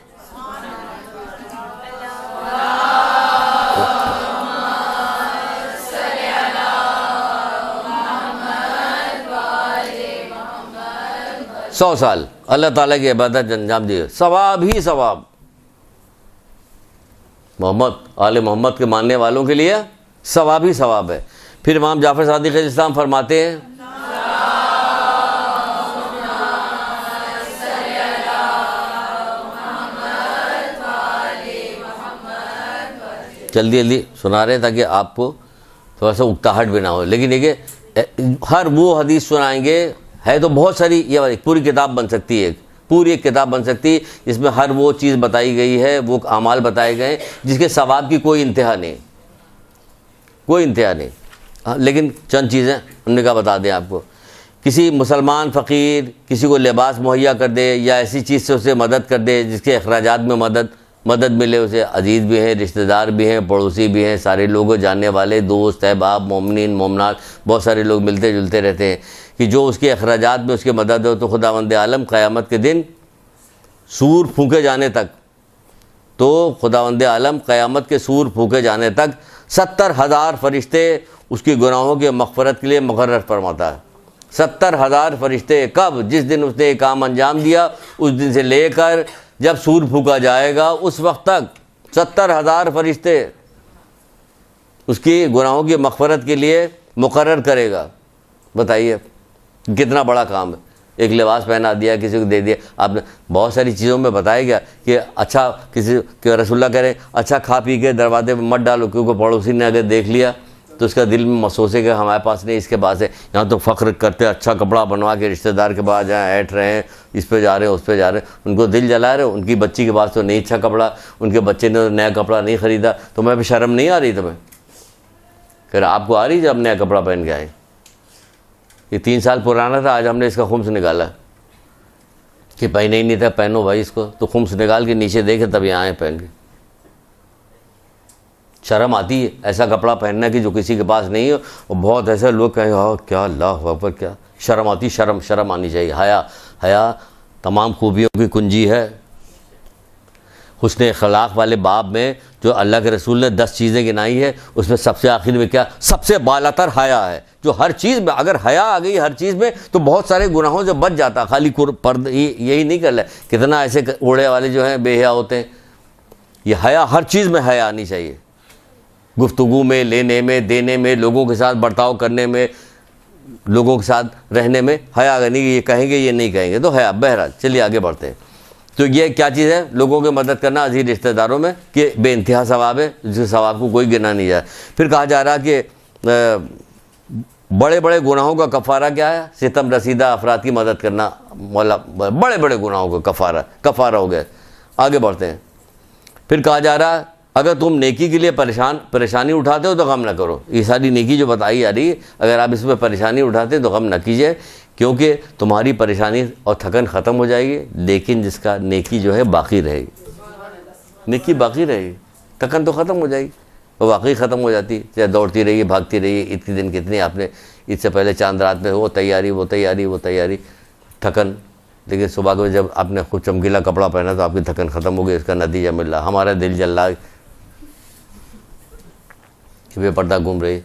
सौ साल अल्लाह ताला की इबादत अंजाम दी, सवाब ही सवाब। मोहम्मद आले मोहम्मद के मानने वालों के लिए सवाब ही सवाब है। फिर इमाम जाफ़र सादिक़ अलैहिस्सलाम फरमाते हैं, जल्दी जल्दी सुना रहे हैं ताकि आपको थोड़ा सा उकताहट भी ना हो, लेकिन देखिए हर वो हदीस सुनाएंगे, है तो बहुत सारी, ये पूरी किताब बन सकती है, पूरी एक किताब बन सकती है, इसमें हर वो चीज़ बताई गई है, वो अमाल बताए गए जिसके सवाब की कोई इंतहा नहीं, कोई इंतहा नहीं। लेकिन चंद चीज़ें हमने कहा बता दें आपको, किसी मुसलमान फ़कीर किसी को लिबास मुहैया कर दे या ऐसी चीज़ से उसे मदद कर दे जिसके अखराजात में मदद मिले, उसे अजीज़ भी हैं, रिश्तेदार भी हैं, पड़ोसी भी हैं, सारे लोग जानने वाले, दोस्त अहबाब, मोमिनीन मोमनात, बहुत सारे लोग मिलते जुलते रहते हैं, कि जो उसके अखराजात में उसकी मदद हो, तो खुदावंद आलम क़यामत के दिन सूर फूँके जाने तक, तो खुदावंद आलम क़यामत के सूर फूँके जाने तक 70,000 फरिश्ते उसकी गुनाहों के मग़फ़रत के लिए मुक़र्रर फरमाता है। 70,000 फरिश्ते, कब? जिस दिन उसने एक काम अंजाम दिया, उस दिन से लेकर जब सूर फूका जाएगा उस वक्त तक 70,000 फरिश्ते उसकी गुनाहों की मग़फ़रत के लिए मुक़र्रर करेगा। बताइए कितना बड़ा काम है। एक लिबास पहना दिया, किसी को दे दिया, आपने बहुत सारी चीज़ों में बताया गया कि अच्छा, किसी के रसूलुल्लाह कह रहे अच्छा खा पी के दरवाजे पर मत डालो, क्योंकि पड़ोसी ने अगर देख लिया तो उसका दिल में महसूस है कि हमारे पास नहीं, इसके पास है। यहाँ तो फ़ख्र करते अच्छा कपड़ा बनवा के रिश्तेदार के पास जाए, ऐठ रहे हैं, इस पे जा रहे हैं, उस पे जा रहे हैं, उनको दिल जला रहे। उनकी बच्ची के पास तो नहीं अच्छा कपड़ा, उनके बच्चे ने तो नया कपड़ा नहीं ख़रीदा, तो मैं भी शर्म नहीं आ रही तुम्हें? फिर आपको आ रही जब नया कपड़ा पहन के आए? ये 3 साल पुराना था, आज हमने इसका खुम्स निकाला कि पहने ही नहीं था, पहनो भाई इसको। तो खुम्स निकाल के नीचे देखे तब यहाँ आए पहन के। शर्म आती है ऐसा कपड़ा पहनना कि जो किसी के पास नहीं है, और बहुत ऐसे लोग कहें हाँ क्या अल्लाह अकबर, क्या शर्म आती। शर्म आनी चाहिए। हया तमाम खूबियों की कुंजी है। हुस्न अखलाक वाले बाब में जो अल्लाह के रसूल ने 10 चीज़ें गिनाई है, उसमें सबसे आखिर में क्या, सबसे बालातर हया है। जो हर चीज़ में अगर हया आ गई हर चीज़ में, तो बहुत सारे गुनाहों से बच जाता। खाली पर्द यही नहीं कर ले। कितना ऐसे ओढ़े वाले जो हैं बेहया होते हैं। ये हया, हर चीज़ में हया आनी चाहिए। गुफ्तगू में, लेने में, देने में, लोगों के साथ बर्ताव करने में, लोगों के साथ रहने में हया। अगर नहीं ये कहेंगे ये नहीं कहेंगे तो हया। बहरहाल चलिए आगे बढ़ते हैं। तो ये क्या चीज़ है? लोगों की मदद करना अजीज रिश्तेदारों में, कि बेइंतहा सवाब है, जिसके सवाब को कोई गिना नहीं जाए। फिर कहा जा रहा कि बड़े बड़े गुनाहों का कफ़ारा क्या है? सितम रसीदा अफराद की मदद करना। मौला बड़े बड़े गुनाहों का कफ़ारा हो गया। आगे बढ़ते हैं। फिर कहा जा रहा है अगर तुम नेकी के लिए परेशानी उठाते हो तो गम न करो। ये सारी नेकी जो बताई जा रही है, अगर आप इसमें परेशानी उठाते हो तो गम न कीजिए, क्योंकि तुम्हारी परेशानी और थकन ख़त्म हो जाएगी। लेकिन जिसका नेकी जो है बाकी रहेगी, नेकी बाकी रहेगी, थकन तो ख़त्म हो जाएगी, वो वाकई ख़त्म हो जाती। चाहे दौड़ती रहिए, भागती रहिए, इतने दिन कितनी आपने, इससे पहले चांद रात में वो तैयारी, थकन। लेकिन सुबह को जब आपने खूब चमकीला कपड़ा पहना तो आपकी थकन ख़त्म हो गई। इसका नतीजा मिल रहा, हमारा दिल जल रहा है, बेपर्दा घूम रही।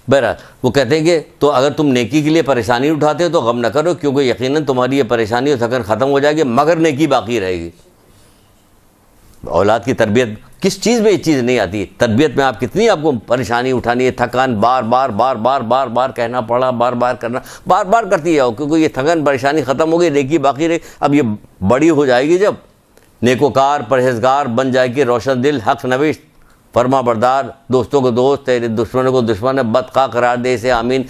बहरहाल वो कहते हैं कि तो अगर तुम नेकी के लिए परेशानी उठाते हो तो गम न करो, क्योंकि यकीनन तुम्हारी ये परेशानी और थकन ख़त्म हो जाएगी, मगर नेकी बाकी रहेगी। औलाद की तरबियत किस चीज़ में ये चीज़ नहीं आती? तरबियत में आप कितनी आपको परेशानी उठानी है, थकान बार बार कहना पड़ा, बार करना, बार करती जाओ, क्योंकि ये थकान परेशानी ख़त्म हो गई, नेकी बाकी रही। अब ये बड़ी हो जाएगी, जब नेकोकार परहेजगार बन जाएगी, रोशन दिल हक नविश फरमा बरदार, दोस्तों को दोस्त, तेरे दुश्मनों को दुश्मन है, बदका करार दे से आमीन।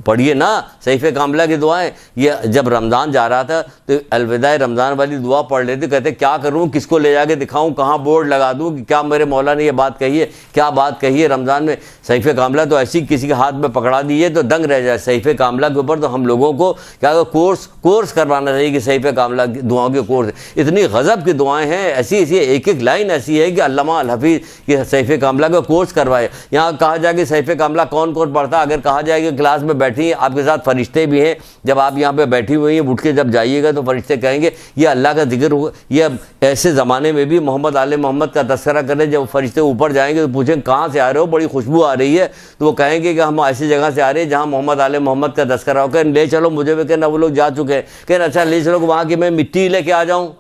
पढ़िए ना सहीफ़े कामला की दुआएं। ये जब रमज़ान जा रहा था तो अलविदा रमज़ान वाली दुआ पढ़ लेते, कहते क्या करूं, किसको ले जाके दिखाऊं, कहाँ बोर्ड लगा दूं कि क्या मेरे मौला ने ये बात कही है, क्या बात कही है रमज़ान में। सहीफ़े कामला तो ऐसी किसी के हाथ में पकड़ा दिए तो दंग रह जाए। सहीफ़े कामला के ऊपर तो हम लोगों को क्या कोर्स करवाना चाहिए कि सहीफ़े कामला की दुआओं के कोर्स। इतनी गज़ब की दुआएँ हैं, ऐसी एक लाइन ऐसी है कि अल्लामा अल हफीज़ ये सहीफ़े कामला का कोर्स करवाए। यहाँ कहा जाए कि सहीफ़े कामला कौन कौन पढ़ता, अगर कहा जाए कि क्लास में बैठी आपके साथ फरिश्ते भी हैं, जब आप यहाँ पे बैठी हुई हैं, उठ के जब जाइएगा तो फरिश्ते कहेंगे ये अल्लाह का जिक्र होगा। ये ऐसे ज़माने में भी मोहम्मद आले मोहम्मद का तस्करा करें, जब फरिश्ते ऊपर जाएंगे तो पूछें कहाँ से आ रहे हो, बड़ी खुशबू आ रही है, तो वो कहेंगे कि हम ऐसी जगह से आ रहे हैं जहाँ मोहम्मद आले मोहम्मद का तस्करा हो। कहें ले चलो मुझे भी, कहना वो लोग जा चुके हैं, कहना अच्छा ले चलो वहाँ की मैं मिट्टी लेके आ जाऊँ।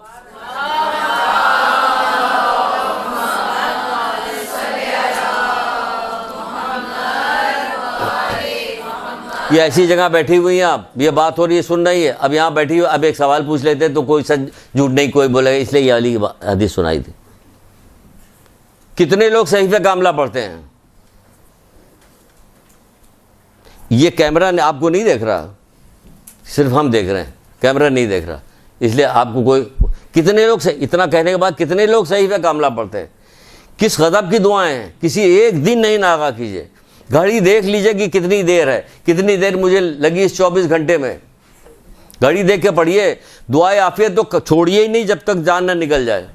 ये ऐसी जगह बैठी हुई हैं आप, ये बात हो रही है, सुन रही है, अब यहाँ बैठी हुई, अब एक सवाल पूछ लेते हैं तो कोई सच झूठ नहीं कोई बोलेगा, इसलिए ये वाली हदीस सुनाई थी। कितने लोग सहीफ़े कामला पढ़ते हैं? ये कैमरा आपको नहीं देख रहा, सिर्फ हम देख रहे हैं, कैमरा नहीं देख रहा, इसलिए आपको कोई, कितने लोग इतना कहने के बाद कितने लोग सहीफ़े कामला पढ़ते हैं? किस गज़ब की दुआएं हैं? किसी एक दिन नहीं नागा कीजिए, घड़ी देख लीजिए कि कितनी देर है, कितनी देर मुझे लगी इस 24 घंटे में, घड़ी देख के पढ़िए। दुआए आफियत तो छोड़िए ही नहीं जब तक जान ना निकल जाए।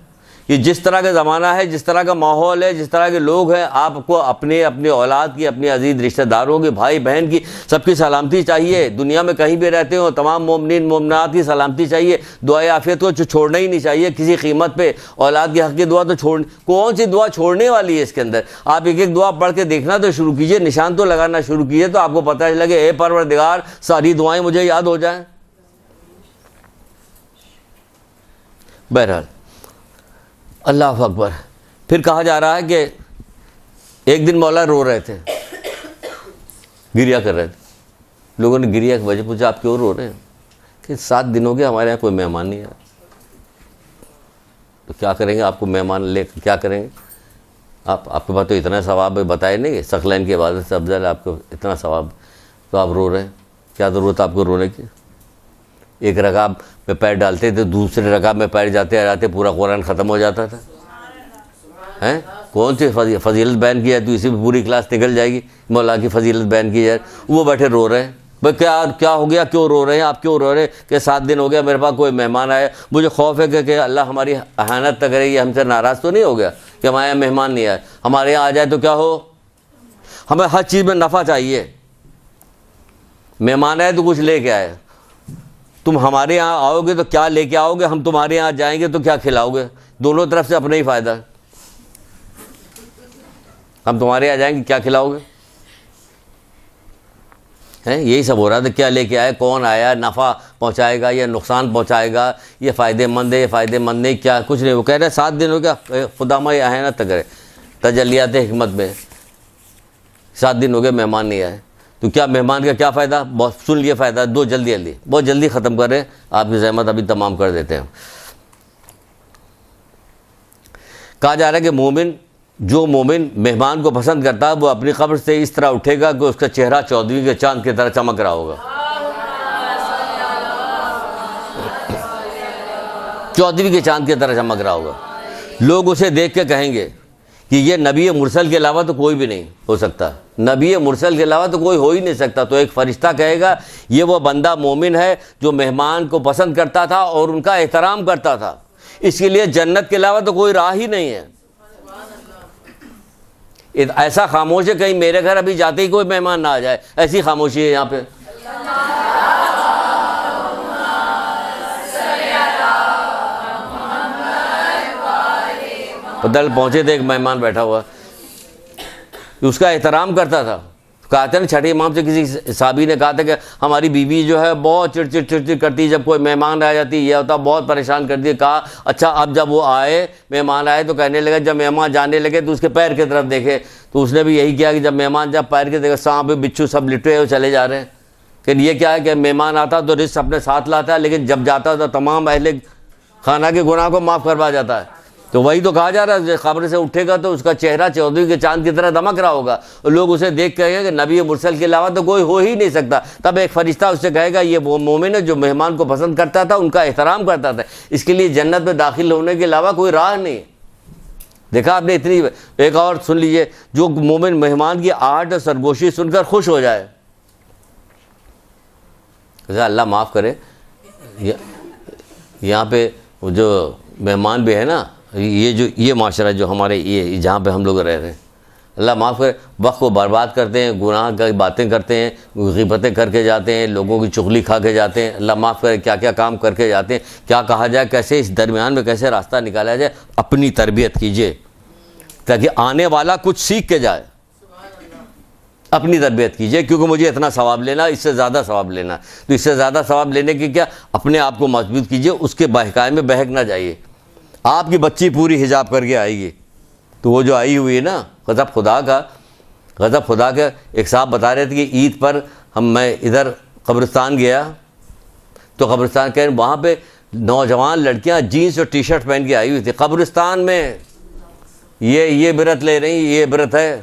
ये जिस तरह का ज़माना है, जिस तरह का माहौल है, जिस तरह के लोग हैं, आपको अपने अपने औलाद की, अपने अजीज़ रिश्तेदारों के, भाई बहन की, सबकी सलामती चाहिए। दुनिया में कहीं भी रहते हो तमाम मोमिनीन मोमिनात की सलामती चाहिए। दुआए आफियत को छोड़ना ही नहीं चाहिए किसी कीमत पे। औलाद की हक़ की दुआ तो कौन सी दुआ छोड़ने वाली है इसके अंदर? आप एक एक दुआ पढ़ के देखना तो शुरू कीजिए, निशान तो लगाना शुरू कीजिए, तो आपको पता लगे ए परवरदिगार सारी दुआएँ मुझे याद हो जाएँ। बहरहाल अल्लाह अकबर। फिर कहा जा रहा है कि एक दिन मौला रो रहे थे, गिरिया कर रहे थे। लोगों ने गिरिया की वजह पूछा, आप क्यों रो रहे हैं? कि 7 दिन हो गए हमारे यहाँ कोई मेहमान नहीं आया। तो क्या करेंगे, आपको मेहमान ले क्या करेंगे? आपके पास तो इतना सवाब है, बताए नहीं, सकलैन की इबादत से अफजल है, आपको इतना सवाब, तो आप रो रहे हैं। क्या ज़रूरत है आपको रोने की? एक रकाब में पैर डालते थे, दूसरे रकाब में पैर जाते जाते पूरा कुरान ख़त्म हो जाता था। हैं कौन सी फजीलत बयान की है? तो इसी में पूरी क्लास निकल जाएगी, मौला की फजीलत बयान की जाए। वो बैठे रो रहे हैं, भाई क्या हो गया, क्यों रो रहे हैं आप, क्यों रो रहे हैं? कि 7 दिन हो गया मेरे पास कोई मेहमान आया, मुझे खौफ है कि अल्लाह हमारी अहानत तक करेगी, हमसे नाराज़ तो नहीं हो गया कि हमारे यहाँ मेहमान नहीं आए, हमारे यहाँ आ जाए तो क्या हो? हमें हर चीज़ में नफ़ा चाहिए। मेहमान आए तो कुछ लेके आए, तुम हमारे यहाँ आओगे तो क्या लेके आओगे, हम तुम्हारे यहाँ जाएंगे तो क्या खिलाओगे? दोनों तरफ से अपना ही फ़ायदा है। हम तुम्हारे यहाँ जाएंगे क्या खिलाओगे? हैं यही सब हो रहा था। क्या लेके आए, कौन आया, नफ़ा पहुँचाएगा या नुकसान पहुँचाएगा, ये फ़ायदेमंद है, ये फ़ायदेमंद नहीं, क्या कुछ नहीं। वो कह रहे 7 दिन हो गया, खुदा माई आए ना तक तजलियात हिकमत में 7 दिन हो गए मेहमान नहीं आए, तो क्या मेहमान का क्या फ़ायदा? बहुत सुन लिए फ़ायदा, दो जल्दी बहुत जल्दी ख़त्म करें, आपकी ज़हमत अभी तमाम कर देते हैं। कहा जा रहा है कि जो मोमिन मेहमान को पसंद करता है वो अपनी कब्र से इस तरह उठेगा कि उसका चेहरा 14वीं के चांद की तरह चमक रहा होगा। 14वीं के चांद की तरह चमक रहा होगा। लोग उसे देख के कहेंगे कि ये नबी मुरसल के अलावा तो कोई भी नहीं हो सकता, नबी मुरसल के अलावा तो कोई हो ही नहीं सकता। तो एक फ़रिश्ता कहेगा ये वो बंदा मोमिन है जो मेहमान को पसंद करता था और उनका एहतराम करता था, इसके लिए जन्नत के अलावा तो कोई राह ही नहीं है। ऐसा खामोश है कहीं मेरे घर अभी जाते ही कोई मेहमान ना आ जाए, ऐसी खामोशी है यहाँ पे। पदल पहुँचे थे, एक मेहमान बैठा हुआ, उसका एहतराम करता था। कहा था ना, छठे इमाम से किसी साहबी ने कहा था कि हमारी बीवी जो है बहुत चिड़चिड़ करती है, जब कोई मेहमान आ जाती है ये होता, बहुत परेशान करती है। कहा अच्छा, अब जब वो आए, मेहमान आए तो कहने लगे, जब मेहमान जाने लगे तो उसके पैर की तरफ देखे, तो उसने भी यही किया कि जब मेहमान जब पैर के देखे, सांप बिच्छू सब लिटे हुए चले जा रहे हैं। कि ये क्या है कि मेहमान आता तो रिस्क अपने साथ लाता है, लेकिन जब जाता है तो तमाम अहले खाना के गुनाह को माफ़ करवा जाता है। तो वही तो कहा जा रहा है, खबर से उठेगा तो उसका चेहरा 14वीं के चांद की तरह दमक रहा होगा, और लोग उसे देख कहेंगे कि नबी मुरसल के अलावा तो कोई हो ही नहीं सकता। तब एक फरिश्ता उससे कहेगा ये वो मोमिन है जो मेहमान को पसंद करता था, उनका एहतराम करता था, इसके लिए जन्नत में दाखिल होने के अलावा कोई राह नहीं। देखा आपने इतनी। एक और सुन लीजिए, जो मोमिन मेहमान की आहट और सरगोशी सुनकर खुश हो जाए, अल्लाह माफ़ करे, यहाँ पे जो मेहमान भी है ना, ये माशरा जो हमारे ये जहाँ पे हम लोग रह रहे हैं, अल्लाह माफ़ करे, वक्त को बर्बाद करते हैं, गुनाह की बातें करते हैं, ग़ीबतें करके जाते हैं, लोगों की चुगली खा के जाते हैं। अल्लाह माफ़ करे, क्या क्या काम करके जाते हैं। क्या कहा जाए, कैसे इस दरमियान में कैसे रास्ता निकाला जाए। अपनी तरबियत कीजिए ताकि आने वाला कुछ सीख के जाए। अपनी तरबियत कीजिए, क्योंकि मुझे इतना सवाब लेना, इससे ज़्यादा सवाब लेना, तो इससे ज़्यादा सवाब लेने की क्या, अपने आप को मजबूत कीजिए, उसके बहकाए में बहक ना जाइए। आपकी बच्ची पूरी हिजाब करके आएगी, तो वो जो आई हुई है ना, गज़ब खुदा का एक साहब बता रहे थे कि ईद पर मैं इधर कब्रिस्तान गया, तो कब्रिस्तान के वहाँ पे नौजवान लड़कियाँ जीन्स और टी शर्ट पहन के आई हुई थी कब्रिस्तान में। ये व्रत ले रही, ये व्रत है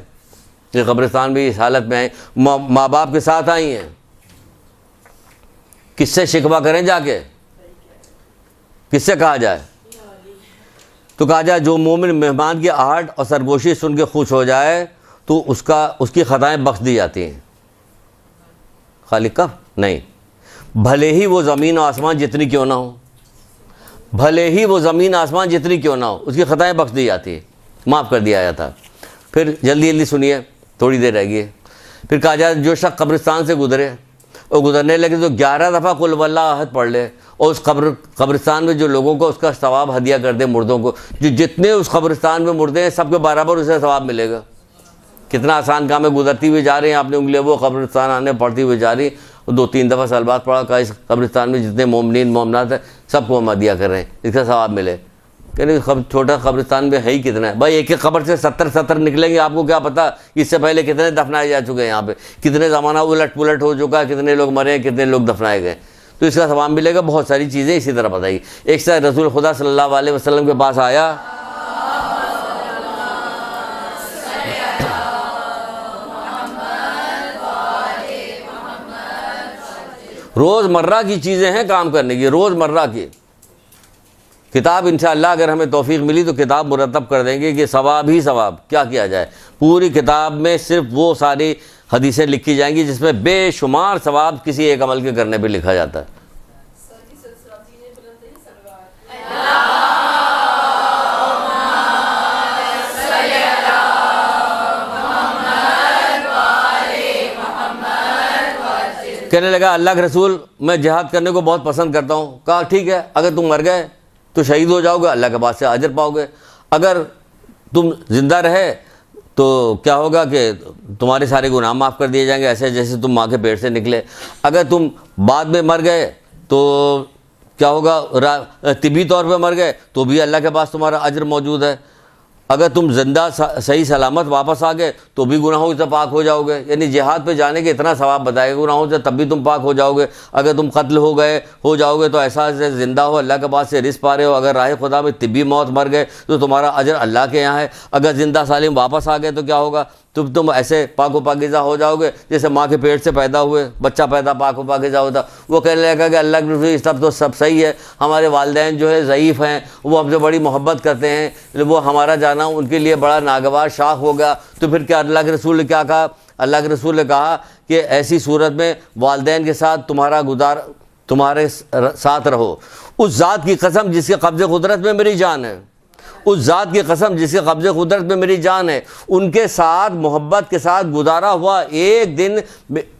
कि कब्रिस्तान भी इस हालत में आए, माँ बाप के साथ आई हैं। किससे शिकवा करें जाके, किससे कहा जाए? तो कहा जाए जो मोमिन मेहमान की आहट और सरगोशी सुन के खुश हो जाए तो उसकी ख़ताएँ बख्श दी जाती हैं। खाली कब नहीं, भले ही वो ज़मीन और आसमान जितनी क्यों ना हो, भले ही वो ज़मीन आसमान जितनी क्यों ना हो, उसकी ख़ताएँ बख्श दी जाती है, माफ़ कर दिया जाता। फिर जल्दी सुनिए, थोड़ी देर रह गई। फिर कहा जाए जो शख्स कब्रिस्तान से गुजरे और गुजरने लगे तो 11 दफ़ा कुल वल्लाह अहद पढ़ ले, और उस कब्रिस्तान में जो लोगों को उसका सवाब हदिया कर दे, मुर्दों को, जो जितने उस कब्रिस्तान में मुर्दे हैं सबके बराबर उसे सवाब मिलेगा। कितना आसान काम है, गुजरती हुई जा रही हैं आपने उंगलियां, वो कब्रिस्तान आने पढ़ती हुई जा रही, और 2-3 दफ़ा सलवात पढ़ा का इस कब्रिस्तान में जितने मोमिनीन मोमिनात है सबको हम हदिया कर रहे हैं, इसका सवाब मिले। कहने छोटा कब्रिस्तान में है ही कितना है भाई, एक एक कब्र से 70 निकलेंगे, आपको क्या पता इससे पहले कितने दफनाए जा चुके हैं यहाँ पे, कितने ज़माना उलट पुलट हो चुका है, कितने लोग मरे हैं, कितने लोग दफनाए गए, तो इसका सवाब मिलेगा। बहुत सारी चीज़ें इसी तरह बताई। एक साथ रसूल खुदा सल्लल्लाहु अलैहि वसल्लम के पास आया, रोज़मर्रा की चीज़ें हैं काम करने की, रोज़मर्रा की। किताब इंशाअल्लाह अगर हमें तौफीक मिली तो किताब मुरतब कर देंगे कि सवाब ही सवाब, क्या किया जाए। पूरी किताब में सिर्फ वो सारी हदीसें लिखी जाएंगी जिसमें बेशुमार सवाब किसी एक अमल के करने पे लिखा जाता है। कहने लगा अल्लाह के रसूल मैं जिहाद करने को बहुत पसंद करता हूँ। कहा ठीक है, अगर तुम मर गए तो शहीद हो जाओगे, अल्लाह के पास से अजर पाओगे। अगर तुम जिंदा रहे तो क्या होगा कि तुम्हारे सारे गुनाह माफ़ कर दिए जाएंगे, ऐसे जैसे तुम माँ के पेट से निकले। अगर तुम बाद में मर गए तो क्या होगा, तिबी तौर पे मर गए तो भी अल्लाह के पास तुम्हारा अजर मौजूद है। अगर तुम जिंदा सही सलामत वापस आ गए तो भी गुनाहों से पाक हो जाओगे। यानी जिहाद पे जाने के इतना सवाब बताएगा गुनाहों से, तब भी तुम पाक हो जाओगे। अगर तुम कत्ल हो जाओगे तो ऐसा से ज़िंदा हो, अल्लाह के पास से रिस्क पा रहे हो। अगर राह खुदा में तिब्बी मौत मर गए तो तुम्हारा अजर अल्लाह के यहाँ है। अगर ज़िंदा सालिम वापस आ गए तो क्या होगा, तुम ऐसे पाक व पाकीज़ा हो जाओगे जैसे माँ के पेट से पैदा हुए बच्चा पैदा पाक व पाकीज़ा होता। वो कहने लगा कि अल्लाह के सब तो सब सही है, हमारे वालिदैन जो है ज़ईफ़ हैं, वो हमसे बड़ी मोहब्बत करते हैं, वो हमारा जाना उनके लिए बड़ा नागवार शाख होगा। तो फिर क्या अल्लाह के रसूल ने क्या कहा, अल्लाह के रसूल ने कहा कि ऐसी सूरत में वालिदैन के साथ तुम्हारे साथ रहो। उस ज़ात की कसम जिसके कब्ज़े कुदरत में मेरी जान है, उस ज़ात की कसम जिसके कब्ज़े कुदरत में मेरी जान है, उनके साथ मोहब्बत के साथ गुजारा हुआ एक दिन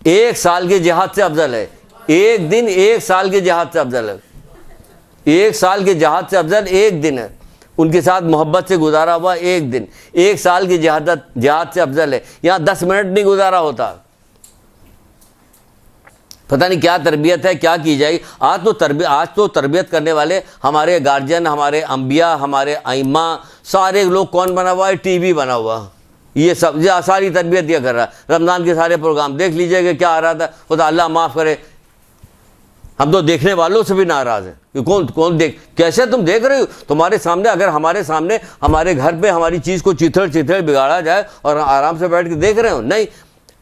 1 साल के जिहाद से अफजल है। एक दिन 1 साल के जिहाद से अफजल है। 1 साल के जिहाद से अफजल एक दिन है। उनके साथ मोहब्बत से गुजारा हुआ एक दिन 1 साल की जिहाद से अफजल है। यहाँ 10 मिनट नहीं गुजारा होता। पता नहीं क्या तरबियत है, क्या की जाएगी। आज तो तरबियत करने वाले हमारे गार्जियन, हमारे अंबिया, हमारे आइम्मा, सारे लोग कौन बना हुआ है, टीवी बना हुआ। ये सब सारी तरबियत ये कर रहा है। रमज़ान के सारे प्रोग्राम देख लीजिएगा क्या आ रहा था, खुदा अल्लाह माफ़ करे। हम तो देखने वालों से भी नाराज़ हैं कि कौन कैसे तुम देख रहे हो। तुम्हारे सामने, अगर हमारे सामने हमारे घर पे हमारी चीज़ को चिथड़ बिगाड़ा जाए और आराम से बैठ के देख रहे हो, नहीं।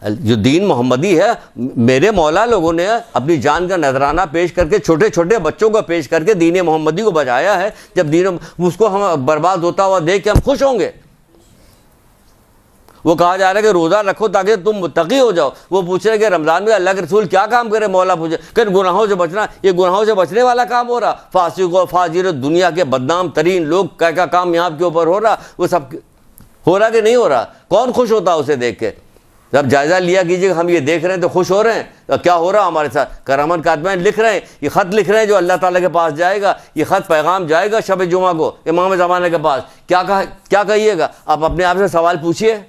जो दीन मोहम्मदी है, मेरे मौला लोगों ने अपनी जान का नजराना पेश करके, छोटे छोटे बच्चों को पेश करके दीन मोहम्मदी को बचाया है। जब दीन उसको हम बर्बाद होता हुआ देख के हम खुश होंगे। वो कहा जा रहा है कि रोज़ा रखो ताकि तुम मुत्तकी हो जाओ। वो पूछ रहे कि रमज़ान में अल्लाह के रसूल क्या काम करे, मौला पूछे कि गुनाहों से बचना। ये गुनाहों से बचने वाला काम हो रहा। फासिक और फाजिर, दुनिया के बदनाम तरीन लोग क्या काम यहाँ के ऊपर हो रहा, वो सब हो रहा कि नहीं हो रहा। कौन खुश होता उसे देख के। जब जायज़ा लिया कीजिए, हम ये देख रहे हैं तो खुश हो रहे हैं, तो क्या हो रहा हमारे साथ। करामन कातमैन लिख रहे हैं, ये ख़त लिख रहे हैं जो अल्लाह ताला के पास जाएगा। ये ख़त पैगाम जाएगा शब जुमा को इमाम ज़माने के पास। क्या कहिएगा आप अपने आप से सवाल पूछिए।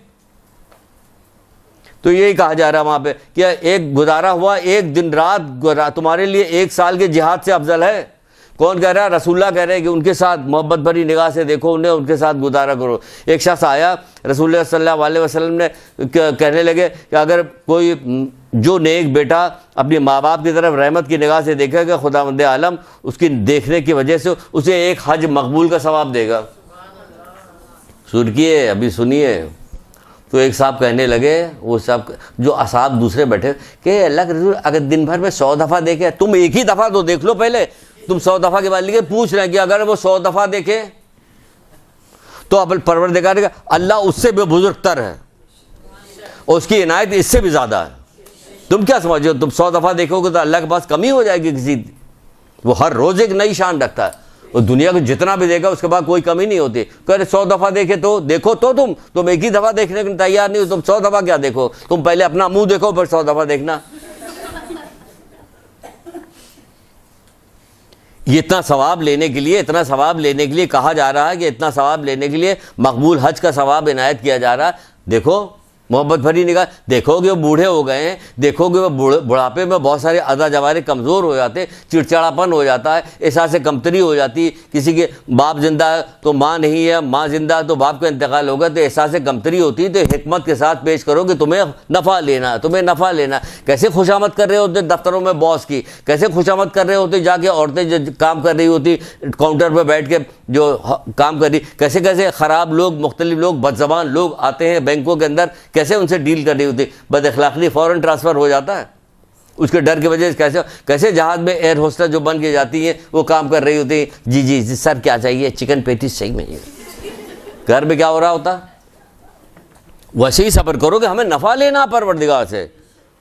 तो यही कहा जा रहा है वहाँ पे कि एक गुजारा हुआ एक दिन रात तुम्हारे लिए 1 साल के जिहाद से अफजल है। कौन कह रहा है, रसूलुल्लाह कह रहे हैं कि उनके साथ मोहब्बत भरी निगाह से देखो उन्हें, उनके साथ गुजारा करो। एक शख्स आया, रसूलुल्लाह सल्लल्लाहु अलैहि वसल्लम ने कहने लगे कि अगर कोई जो नेक बेटा अपने माँ बाप की तरफ रहमत की निगाह से देखेगा, खुदावंद आलम उसकी देखने की वजह से उसे एक हज मकबूल का सवाब देगा। सुनिए, अभी सुनिए। तो एक साहब कहने लगे, वो साहब जो असाब दूसरे बैठे, कि अल्लाह के रसूल अगर दिन भर में 100 दफ़ा देखे, तुम एक ही दफ़ा तो देख लो पहले। तुम 100 दफ़ा के बाद लिखे पूछ रहे हैं कि अगर वो 100 दफ़ा देखे तो अपन परवरदिगार का अल्लाह उससे भी बुजुर्गतर है और उसकी इनायत इससे भी ज़्यादा है। तुम क्या समझो, तुम 100 दफ़ा देखोगे तो अल्लाह के पास कमी हो जाएगी किसी। वो हर रोज़ एक नई शान रखता है और दुनिया को जितना भी देगा उसके बाद कोई कमी नहीं होती। कह 100 दफ़ा देखे तो देखो, तो तुम एक ही दफ़ा देखने के तैयार नहीं हो। तुम 100 दफ़ा क्या देखो, तुम पहले अपना मुंह देखो फिर 100 दफ़ा देखना। ये इतना सवाब लेने के लिए कहा जा रहा है कि इतना सवाब लेने के लिए मकबूल हज का सवाब इनायत किया जा रहा है। देखो मोहब्बत भरी निगाह, देखोगे वो बूढ़े हो गए हैं, देखोगे वो बुढ़ापे में बहुत सारे अदा जवारे कमज़ोर हो जाते, चिड़चिड़ापन हो जाता है, एहसास कमतरी हो जाती। किसी के बाप जिंदा है तो माँ नहीं है, माँ जिंदा है तो बाप का इंतकाल होगा, तो एहसास कमतरी होती है। तो हिकमत के साथ पेश करो कि तुम्हें नफ़ा लेना। कैसे खुशामद कर रहे होते दफ्तरों में बॉस की, कैसे खुशामद कर रहे होते जाके औरतें जो काम कर रही होती काउंटर पर बैठ के जो काम कर रही, कैसे कैसे ख़राब लोग, मुख्तलिफ लोग, बदज़बान लोग आते हैं बैंकों के अंदर, कैसे उनसे डील कर रही होती। बद अखलाक़ी फ़ौरन ट्रांसफ़र हो जाता है। उसके डर की वजह से कैसे कैसे जहाज में एयर होस्टेस जो बन के जाती हैं वो काम कर रही होती है, जी जी जी सर क्या चाहिए, चिकन पेटीज चाहिए। घर में क्या हो रहा होता? वैसे ही सब्र करो कि हमें नफ़ा लेना है परवरदिगार से,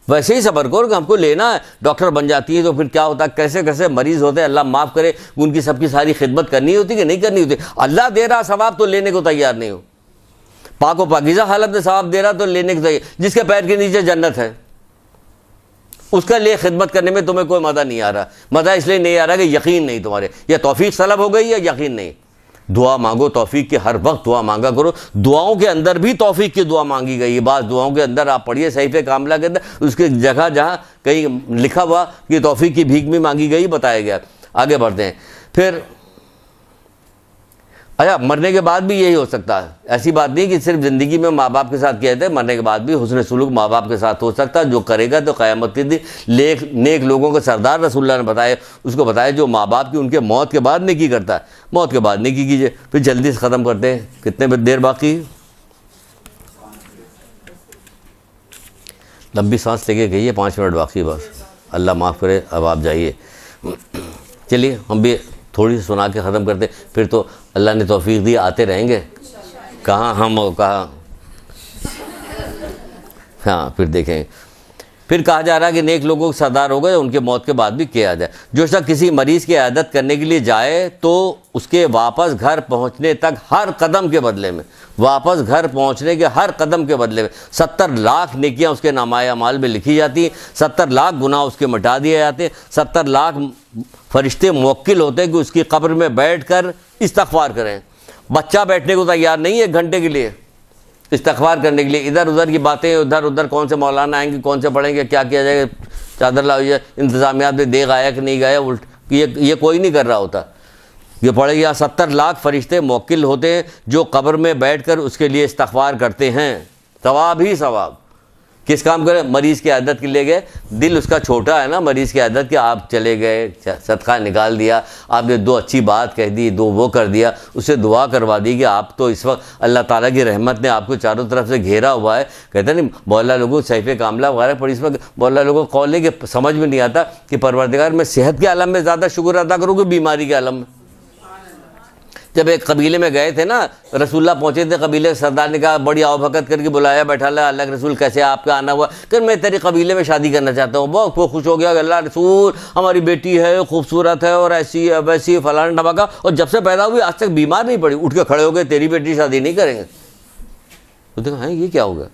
वैसे ही सब्र करो कि हमको लेना है। डॉक्टर बन जाती है तो फिर क्या होता है, कैसे कैसे मरीज होते हैं, अल्लाह माफ़ करे, उनकी सबकी सारी खिदमत करनी होती कि नहीं करनी होती। अल्लाह दे रहा सवाब तो लेने को तैयार नहीं हो, पाको पाकीज़ा हालत में सवाब दे रहा तो लेने को तैयार। जिसके पैर के नीचे जन्नत है उसका लिए खिदमत करने में तुम्हें कोई मज़ा नहीं आ रहा। मज़ा इसलिए नहीं आ रहा कि यकीन नहीं तुम्हारे, या तौफीक सलब हो गई या यकीन नहीं। दुआ मांगो तौफीक की, हर वक्त दुआ मांगा करो। दुआओं के अंदर भी तौफीक की दुआ मांगी गई है। बाज़ दुआओं के अंदर आप पढ़िए सहीफ़े कामिला के अंदर, उसकी जगह जहाँ कहीं लिखा हुआ कि तौफीक की भीख भी मांगी गई, बताया गया। आगे बढ़ते हैं। फिर अच्छा, मरने के बाद भी यही हो सकता है, ऐसी बात नहीं कि सिर्फ ज़िंदगी में माँ बाप के साथ किया जाता है, मरने के बाद भी हुस्न सुलूक माँ बाप के साथ हो सकता है। जो करेगा तो क़यामत के दिन नेक लोगों के सरदार रसूलुल्लाह ने बताया, उसको बताया जो माँ बाप की उनके मौत के बाद नेकी करता है, मौत के बाद नेकी कीजिए। फिर जल्दी से ख़त्म करते हैं, कितने देर बाकी? लंबी सांस लेके गई है, 5 मिनट बाकी बस। अल्लाह माफ़ करे, अब आप जाइए। चलिए हम भी थोड़ी सी सुना के ख़त्म करते, फिर तो अल्लाह ने तौफीक दी, आते रहेंगे। कहाँ हम और कहाँ, हाँ फिर देखेंगे। फिर कहा जा रहा है कि नेक लोगों के सरदार हो गए, उनके मौत के बाद भी किया जाए। जो शख्स किसी मरीज़ की इयादत करने के लिए जाए तो उसके वापस घर पहुंचने तक हर कदम के बदले में, वापस घर पहुंचने के हर कदम के बदले में 70 लाख नेकियां उसके नामाए अमाल में लिखी जाती हैं, 70 लाख गुनाह उसके मिटा दिए जाते हैं, 70 लाख फरिश्ते मुवक्किल होते हैं कि उसकी कब्र में बैठ कर इस्तग़फ़ार करें। बच्चा बैठने को तैयार नहीं है 1 घंटे के लिए इस्तग़फ़ार करने के लिए। इधर उधर की बातें, उधर उधर कौन से मौलाना आएंगे, कौन से पढ़ेंगे, क्या किया जाएगा, चादर ला, इंतज़ामियात में देख आया कि नहीं गया, उल्ट ये कोई नहीं कर रहा होता। ये पढ़े या 70 लाख फरिश्ते मुवक्किल होते हैं जो कब्र में बैठकर उसके लिए इस्तग़फ़ार करते हैं। सवाब ही सवाब। किस काम करें? मरीज़ की आदत के लिए गए, दिल उसका छोटा है ना, मरीज़ की आदत कि आप चले गए, सदका निकाल दिया, आपने 2 अच्छी बात कह दी, 2 वो कर दिया, उससे दुआ करवा दी कि आप तो इस वक्त अल्लाह ताला की रहमत ने आपको चारों तरफ से घेरा हुआ है। कहते नहीं मौला लोगों सहीफ़े कामिला वगैरह पढ़ी, इस वक्त मौला लोगों को कौल है कि समझ में नहीं आता कि परवरदिगार मैं सेहत के आलम में ज़्यादा शुक्र अदा करूँ कि बीमारी के आलम में। जब एक कबीले में गए थे ना, रसूलुल्लाह पहुंचे थे, कबीले के सरदार ने कहा, बड़ी आवभगत करके बुलाया, बैठा ला, अल्लाह के रसूल कैसे आपका आना हुआ? कि मैं तेरे कबीले में शादी करना चाहता हूँ। बहुत वो खुश हो गया, अल्लाह रसूल हमारी बेटी है, खूबसूरत है और ऐसी है वैसी फलाना ढमाका, और जब से पैदा हुई आज तक बीमार नहीं पड़ी। उठ के खड़े हो गए, तेरी बेटी शादी नहीं करेंगे। तो देखो हाँ ये क्या होगा?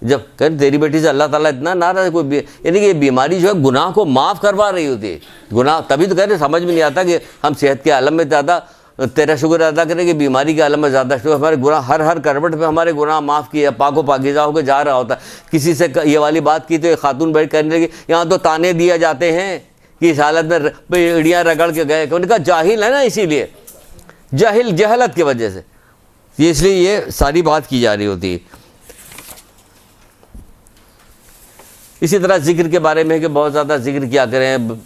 जब कह तेरी बेटी से अल्लाह ताला इतना नाराज़, कोई यानी कि ये बीमारी जो है गुनाह को माफ़ करवा रही होती है। गुनाह तभी तो कह रहे, समझ में नहीं आता कि हम सेहत के आलम में ज़्यादा तेरा शुक्र अदा करें कि बीमारी के आलम में ज़्यादा शुक्र। हमारे गुनाह हर करवट पे हमारे गुनाह माफ़ किए, पाको पाकीज़ा होकर जा रहा होता। किसी से ये वाली बात की तो एक खातून बैठ करने लगी, यहाँ तो ताने दिए जाते हैं कि इस हालत में एड़ियाँ रगड़ के गए। उन्होंने कहा जाहिल है ना, इसीलिए जहलत की वजह से इसलिए ये सारी बात की जा रही होती है। इसी तरह ज़िक्र के बारे में कि बहुत ज़्यादा ज़िक्र किया करें,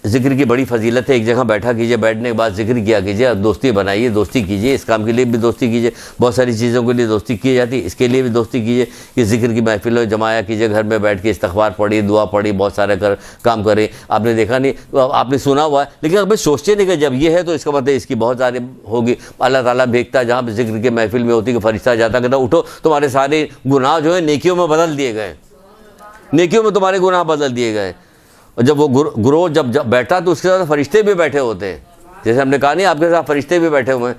ज़िक्र की बड़ी फजीलत है। एक जगह बैठा कीजिए, बैठने के बाद ज़िक्र किया कीजिए, दोस्ती बनाइए, दोस्ती कीजिए। इस काम के लिए भी दोस्ती कीजिए, बहुत सारी चीज़ों के लिए दोस्ती की जाती है, इसके लिए भी दोस्ती कीजिए कि ज़िक्र की महफिल में जमाया कीजिए, घर में बैठ के इस्तग़फ़ार पढ़ी, दुआ पढ़ी, बहुत सारे काम करें। आपने देखा नहीं, आपने सुना हुआ है, लेकिन अभी सोचते नहीं कि जब ये है तो इसका मतलब इसकी बहुत सारी होगी। अल्लाह ताला भेजता है, जहाँ पर ज़िक्र की महफिल में होती है कि फरिश्ता जाता कहता उठो, तुम्हारे सारे गुनाह जो है नेकियों में बदल दिए गए, नेकियों में तुम्हारे गुनाह बदल दिए गए। और जब वो गुरोह जब बैठा तो उसके साथ फरिश्ते भी बैठे होते हैं। जैसे हमने कहा नहीं, आपके साथ फरिश्ते भी बैठे हुए हैं।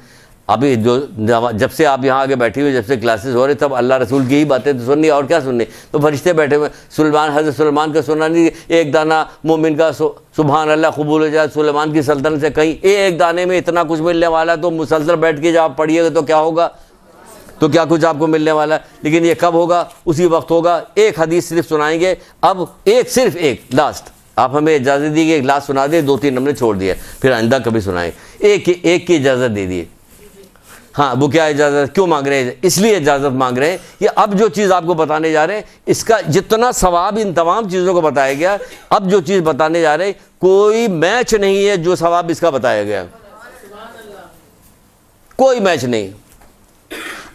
अभी जो जब से आप यहाँ आगे बैठी हुई, जब से क्लासेस हो रहे, तब अल्लाह रसूल की ही बातें तो सुननी और क्या सुननी, तो फरिश्ते बैठे हुए। सुलेमान, हज़रत सुलेमान का सुना नहीं, एक दाना मोमिन का सुभान अल्लाह कबूल हो जाए। सुलेमान की सल्तनत से कहीं एक दाने में इतना कुछ मिलने वाला, तो मुसलसल बैठ के जब आप पढ़िएगा तो क्या होगा, तो क्या कुछ आपको मिलने वाला है। लेकिन ये कब होगा? उसी वक्त होगा। एक हदीस सिर्फ सुनाएंगे, अब सिर्फ एक लास्ट। आप हमें इजाज़त दी कि एक लास्ट सुना दिए, 2-3 हमने छोड़ दिया, फिर आइंदा कभी सुनाएं। एक की इजाज़त दे दिए। हाँ, वो क्या इजाज़त क्यों मांग रहे हैं? इसलिए इजाज़त मांग रहे हैं कि अब जो चीज़ आपको बताने जा रहे हैं, इसका जितना सवाब इन तमाम चीज़ों को बताया गया, अब जो चीज़ बताने जा रहे हैं कोई मैच नहीं है जो सवाब इसका बताया गया, कोई मैच नहीं।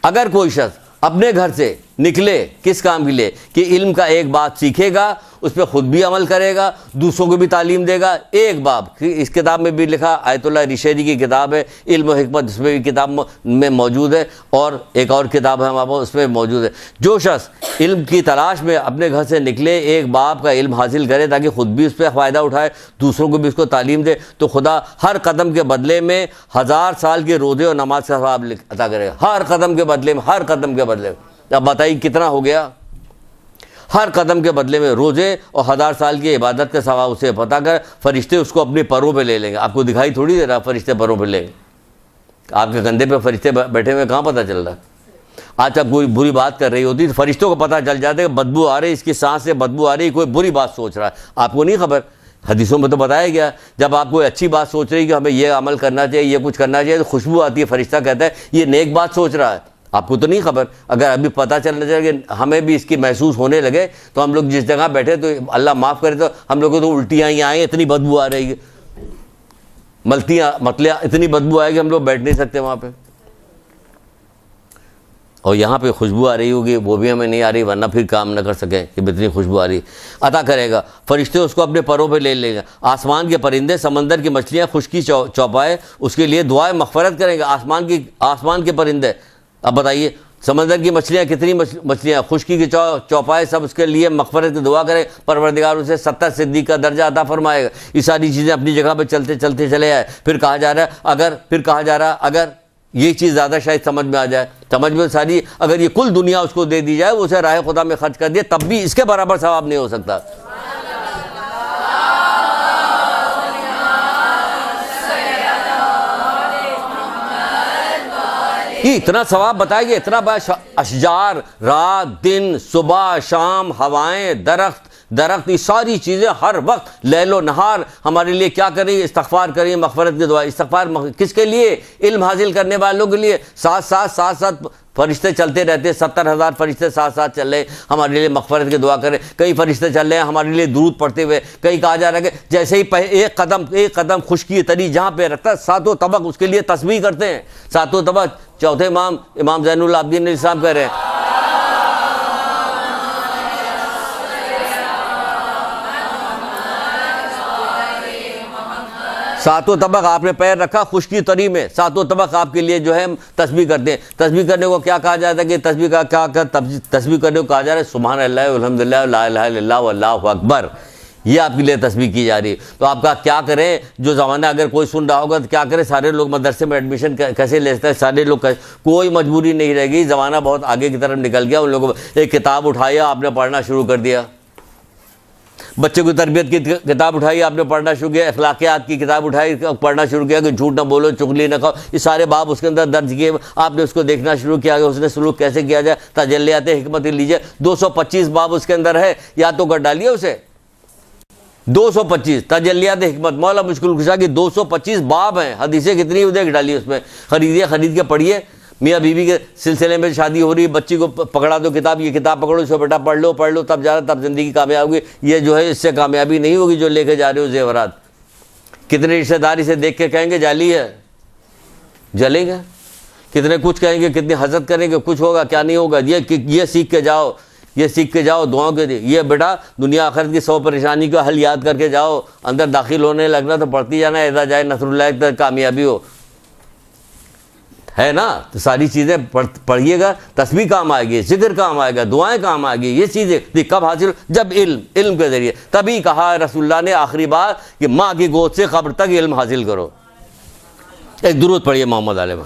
अगर कोई शख्स अपने घर से निकले किस काम के लिए कि इल्म का एक बात सीखेगा, उस पर ख़ुद भी अमल करेगा, दूसरों को भी तालीम देगा। एक बाब इस किताब में भी लिखा, आयतुल्लाह रिशेरी की किताब है इल्म व हिकमत, उसमें भी किताब में मौजूद है, और एक और किताब है हमारे पास उसमें मौजूद है। जो शख्स इल्म की तलाश में अपने घर से निकले, एक बाब का इल्म हासिल करे ताकि ख़ुद भी उस पर फ़ायदा उठाए, दूसरों को भी उसको तालीम दे, तो खुदा हर कदम के बदले में 1000 साल के रोज़े और नमाज का सवाब अता करेगा। हर कदम के बदले में, हर कदम के बदले में। अब बताइए कितना हो गया? हर कदम के बदले में रोज़े और 1000 साल की इबादत का सवाब उसे पता कर, फरिश्ते उसको अपने परों पे ले लेंगे। आपको दिखाई थोड़ी दे रहा फरिश्ते परों पे लेंगे? आपके कंधे पे फरिश्ते बैठे हुए कहाँ पता चल रहा? आज आप कोई बुरी बात कर रही होती तो फरिश्तों को पता चल जाता है कि बदबू आ रही, इसकी सांस से बदबू आ रही, कोई बुरी बात सोच रहा है। आपको नहीं खबर? हदीसों में तो बताया गया, जब आप कोई अच्छी बात सोच रही कि हमें ये अमल करना चाहिए, ये कुछ करना चाहिए, तो खुशबू आती है, फरिश्ता कहता है ये नेक बात सोच रहा है। आपको तो नहीं खबर। अगर अभी पता चलना चाहिए कि हमें भी इसकी महसूस होने लगे, तो हम लोग जिस जगह बैठे, तो अल्लाह माफ़ करे, तो हम लोग को तो उल्टियाँ ही आएँ, इतनी बदबू आ रही है, मतलियाँ इतनी बदबू आएगी हम लोग बैठ नहीं सकते वहाँ पे। और यहाँ पे खुशबू आ रही होगी, वो भी हमें नहीं आ रही, वरना फिर काम न कर सकें कि इतनी खुशबू आ रही। अता करेगा, फरिश्ते उसको अपने परों पे ले लेंगे। आसमान के परिंदे, समंदर की मछलियाँ, खुश्की चौपाए उसके लिए दुआएं मग़फ़िरत करेंगे। आसमान के परिंदे, अब बताइए समंदर की मछलियाँ, कितनी मछलियाँ, खुश्की की चौपाए, सब उसके लिए मग़फ़िरत की दुआ करें, परवरदिगार उसे 70 सिद्दीक़ का दर्जा अता फरमाएगा। ये सारी चीज़ें अपनी जगह पर चलते चलते चले आए। फिर कहा जा रहा है अगर ये चीज़ ज़्यादा शायद समझ में आ जाए, समझ में सारी, अगर ये कुल दुनिया उसको दे दी जाए, वो उसे राह खुदा में खर्च कर दिए, तब भी इसके बराबर सवाब नहीं हो सकता। ये इतना सवाब बताएंगे, इतना बड़ा अशजार, रात दिन, सुबह शाम, हवाएं, दरख्त, ये सारी चीज़ें हर वक्त लैलो नहार हमारे लिए क्या करें? इस्तग़फ़ार करें, मग़फ़िरत की दुआ। इस्तग़फ़ार किसके लिए? इल्म हासिल करने वालों के लिए। साथ फरिश्ते चलते रहते हैं, 70,000 फरिश्ते साथ चल रहे हमारे लिए मग़फ़िरत की दुआ करें। कई फरिश्ते चल रहे हैं हमारे लिए दुरूद पढ़ते हुए। कई कहा जा रहा है कि जैसे ही एक कदम खुश्की तरी जहाँ पे रखता है, 7 तबक उसके लिए तस्बीह करते हैं। 7 तबक चौथे इमाम ज़ैनुल आबिदीन इस्लाम कह रहे हैं, सातों तबक आपने पैर रखा खुश्की तरी में, 7 तबक आपके लिए जो है तस्बीह करते हैं। तस्बीह करने को क्या कहा जाता है कि तस्बीह का क्या तस्बीह करने को कहा जा रहा है, सुभान अल्लाह अल्हम्दुलिल्लाह ला इलाहा इल्लल्लाह वल्लाहु अकबर। ये आपके लिए तस्बीह की जा रही है। तो आपका क्या करें? जो ज़माना अगर कोई सुन रहा होगा तो क्या करें? सारे लोग मदरसे में एडमिशन कैसे लेते हैं, सारे लोग कोई मजबूरी नहीं रहेगी। ज़माना बहुत आगे की तरफ निकल गया। उन लोगों को एक किताब उठाया, आपने पढ़ना शुरू कर दिया। बच्चे को तरबियत की किताब उठाई, आपने पढ़ना शुरू किया। अखलाकियात की किताब उठाई, पढ़ना शुरू किया कि झूठ ना बोलो, चुगली ना खाओ। ये सारे बाब उसके अंदर दर्ज किए, आपने उसको देखना शुरू किया कि उसने सलूक कैसे किया जाए। तजल्लियात हिकमत लीजिए, 225 बाब उसके अंदर है, या तो कर डालिए उसे। 225 तजल्लियात हिकमत, मौला मुश्किल कुशा की 225 बाब हैं। हदीसें कितनी देख डालिए उसमें, खरीद के पढ़िए। मियाँ बीवी के सिलसिले में शादी हो रही है, बच्ची को पकड़ा दो किताब, ये किताब पकड़ो, इसको बेटा पढ़ लो, तब जा रहा, तब ज़िंदगी कामयाब होगी। ये जो है इससे कामयाबी नहीं होगी जो लेके जा रहे हो जेवरात। कितने रिश्तेदारी से देख के कहेंगे जाली है, जलेंगे। कितने कुछ कहेंगे, कितनी हसद करेंगे, कुछ होगा क्या नहीं होगा। ये सीख के जाओ दुआओं के लिए। ये बेटा दुनिया आखिरत की 100 परेशानी का हल याद करके जाओ। अंदर दाखिल होने लगना तो पढ़ती जाना, ऐसा जाए नसरुल्लाह तक कामयाबी हो, है ना। तो सारी चीज़ें पढ़िएगा, तस्बीह काम आएगी, जिक्र काम आएगा, दुआएं काम आएगी। ये चीज़ें कब हासिल? जब इल्म के ज़रिए। तभी कहा रसूलुल्लाह ने आखिरी बार कि माँ की गोद से कब्र तक इल्म हासिल करो। एक दुरूद पढ़िए मोहम्मद आले में।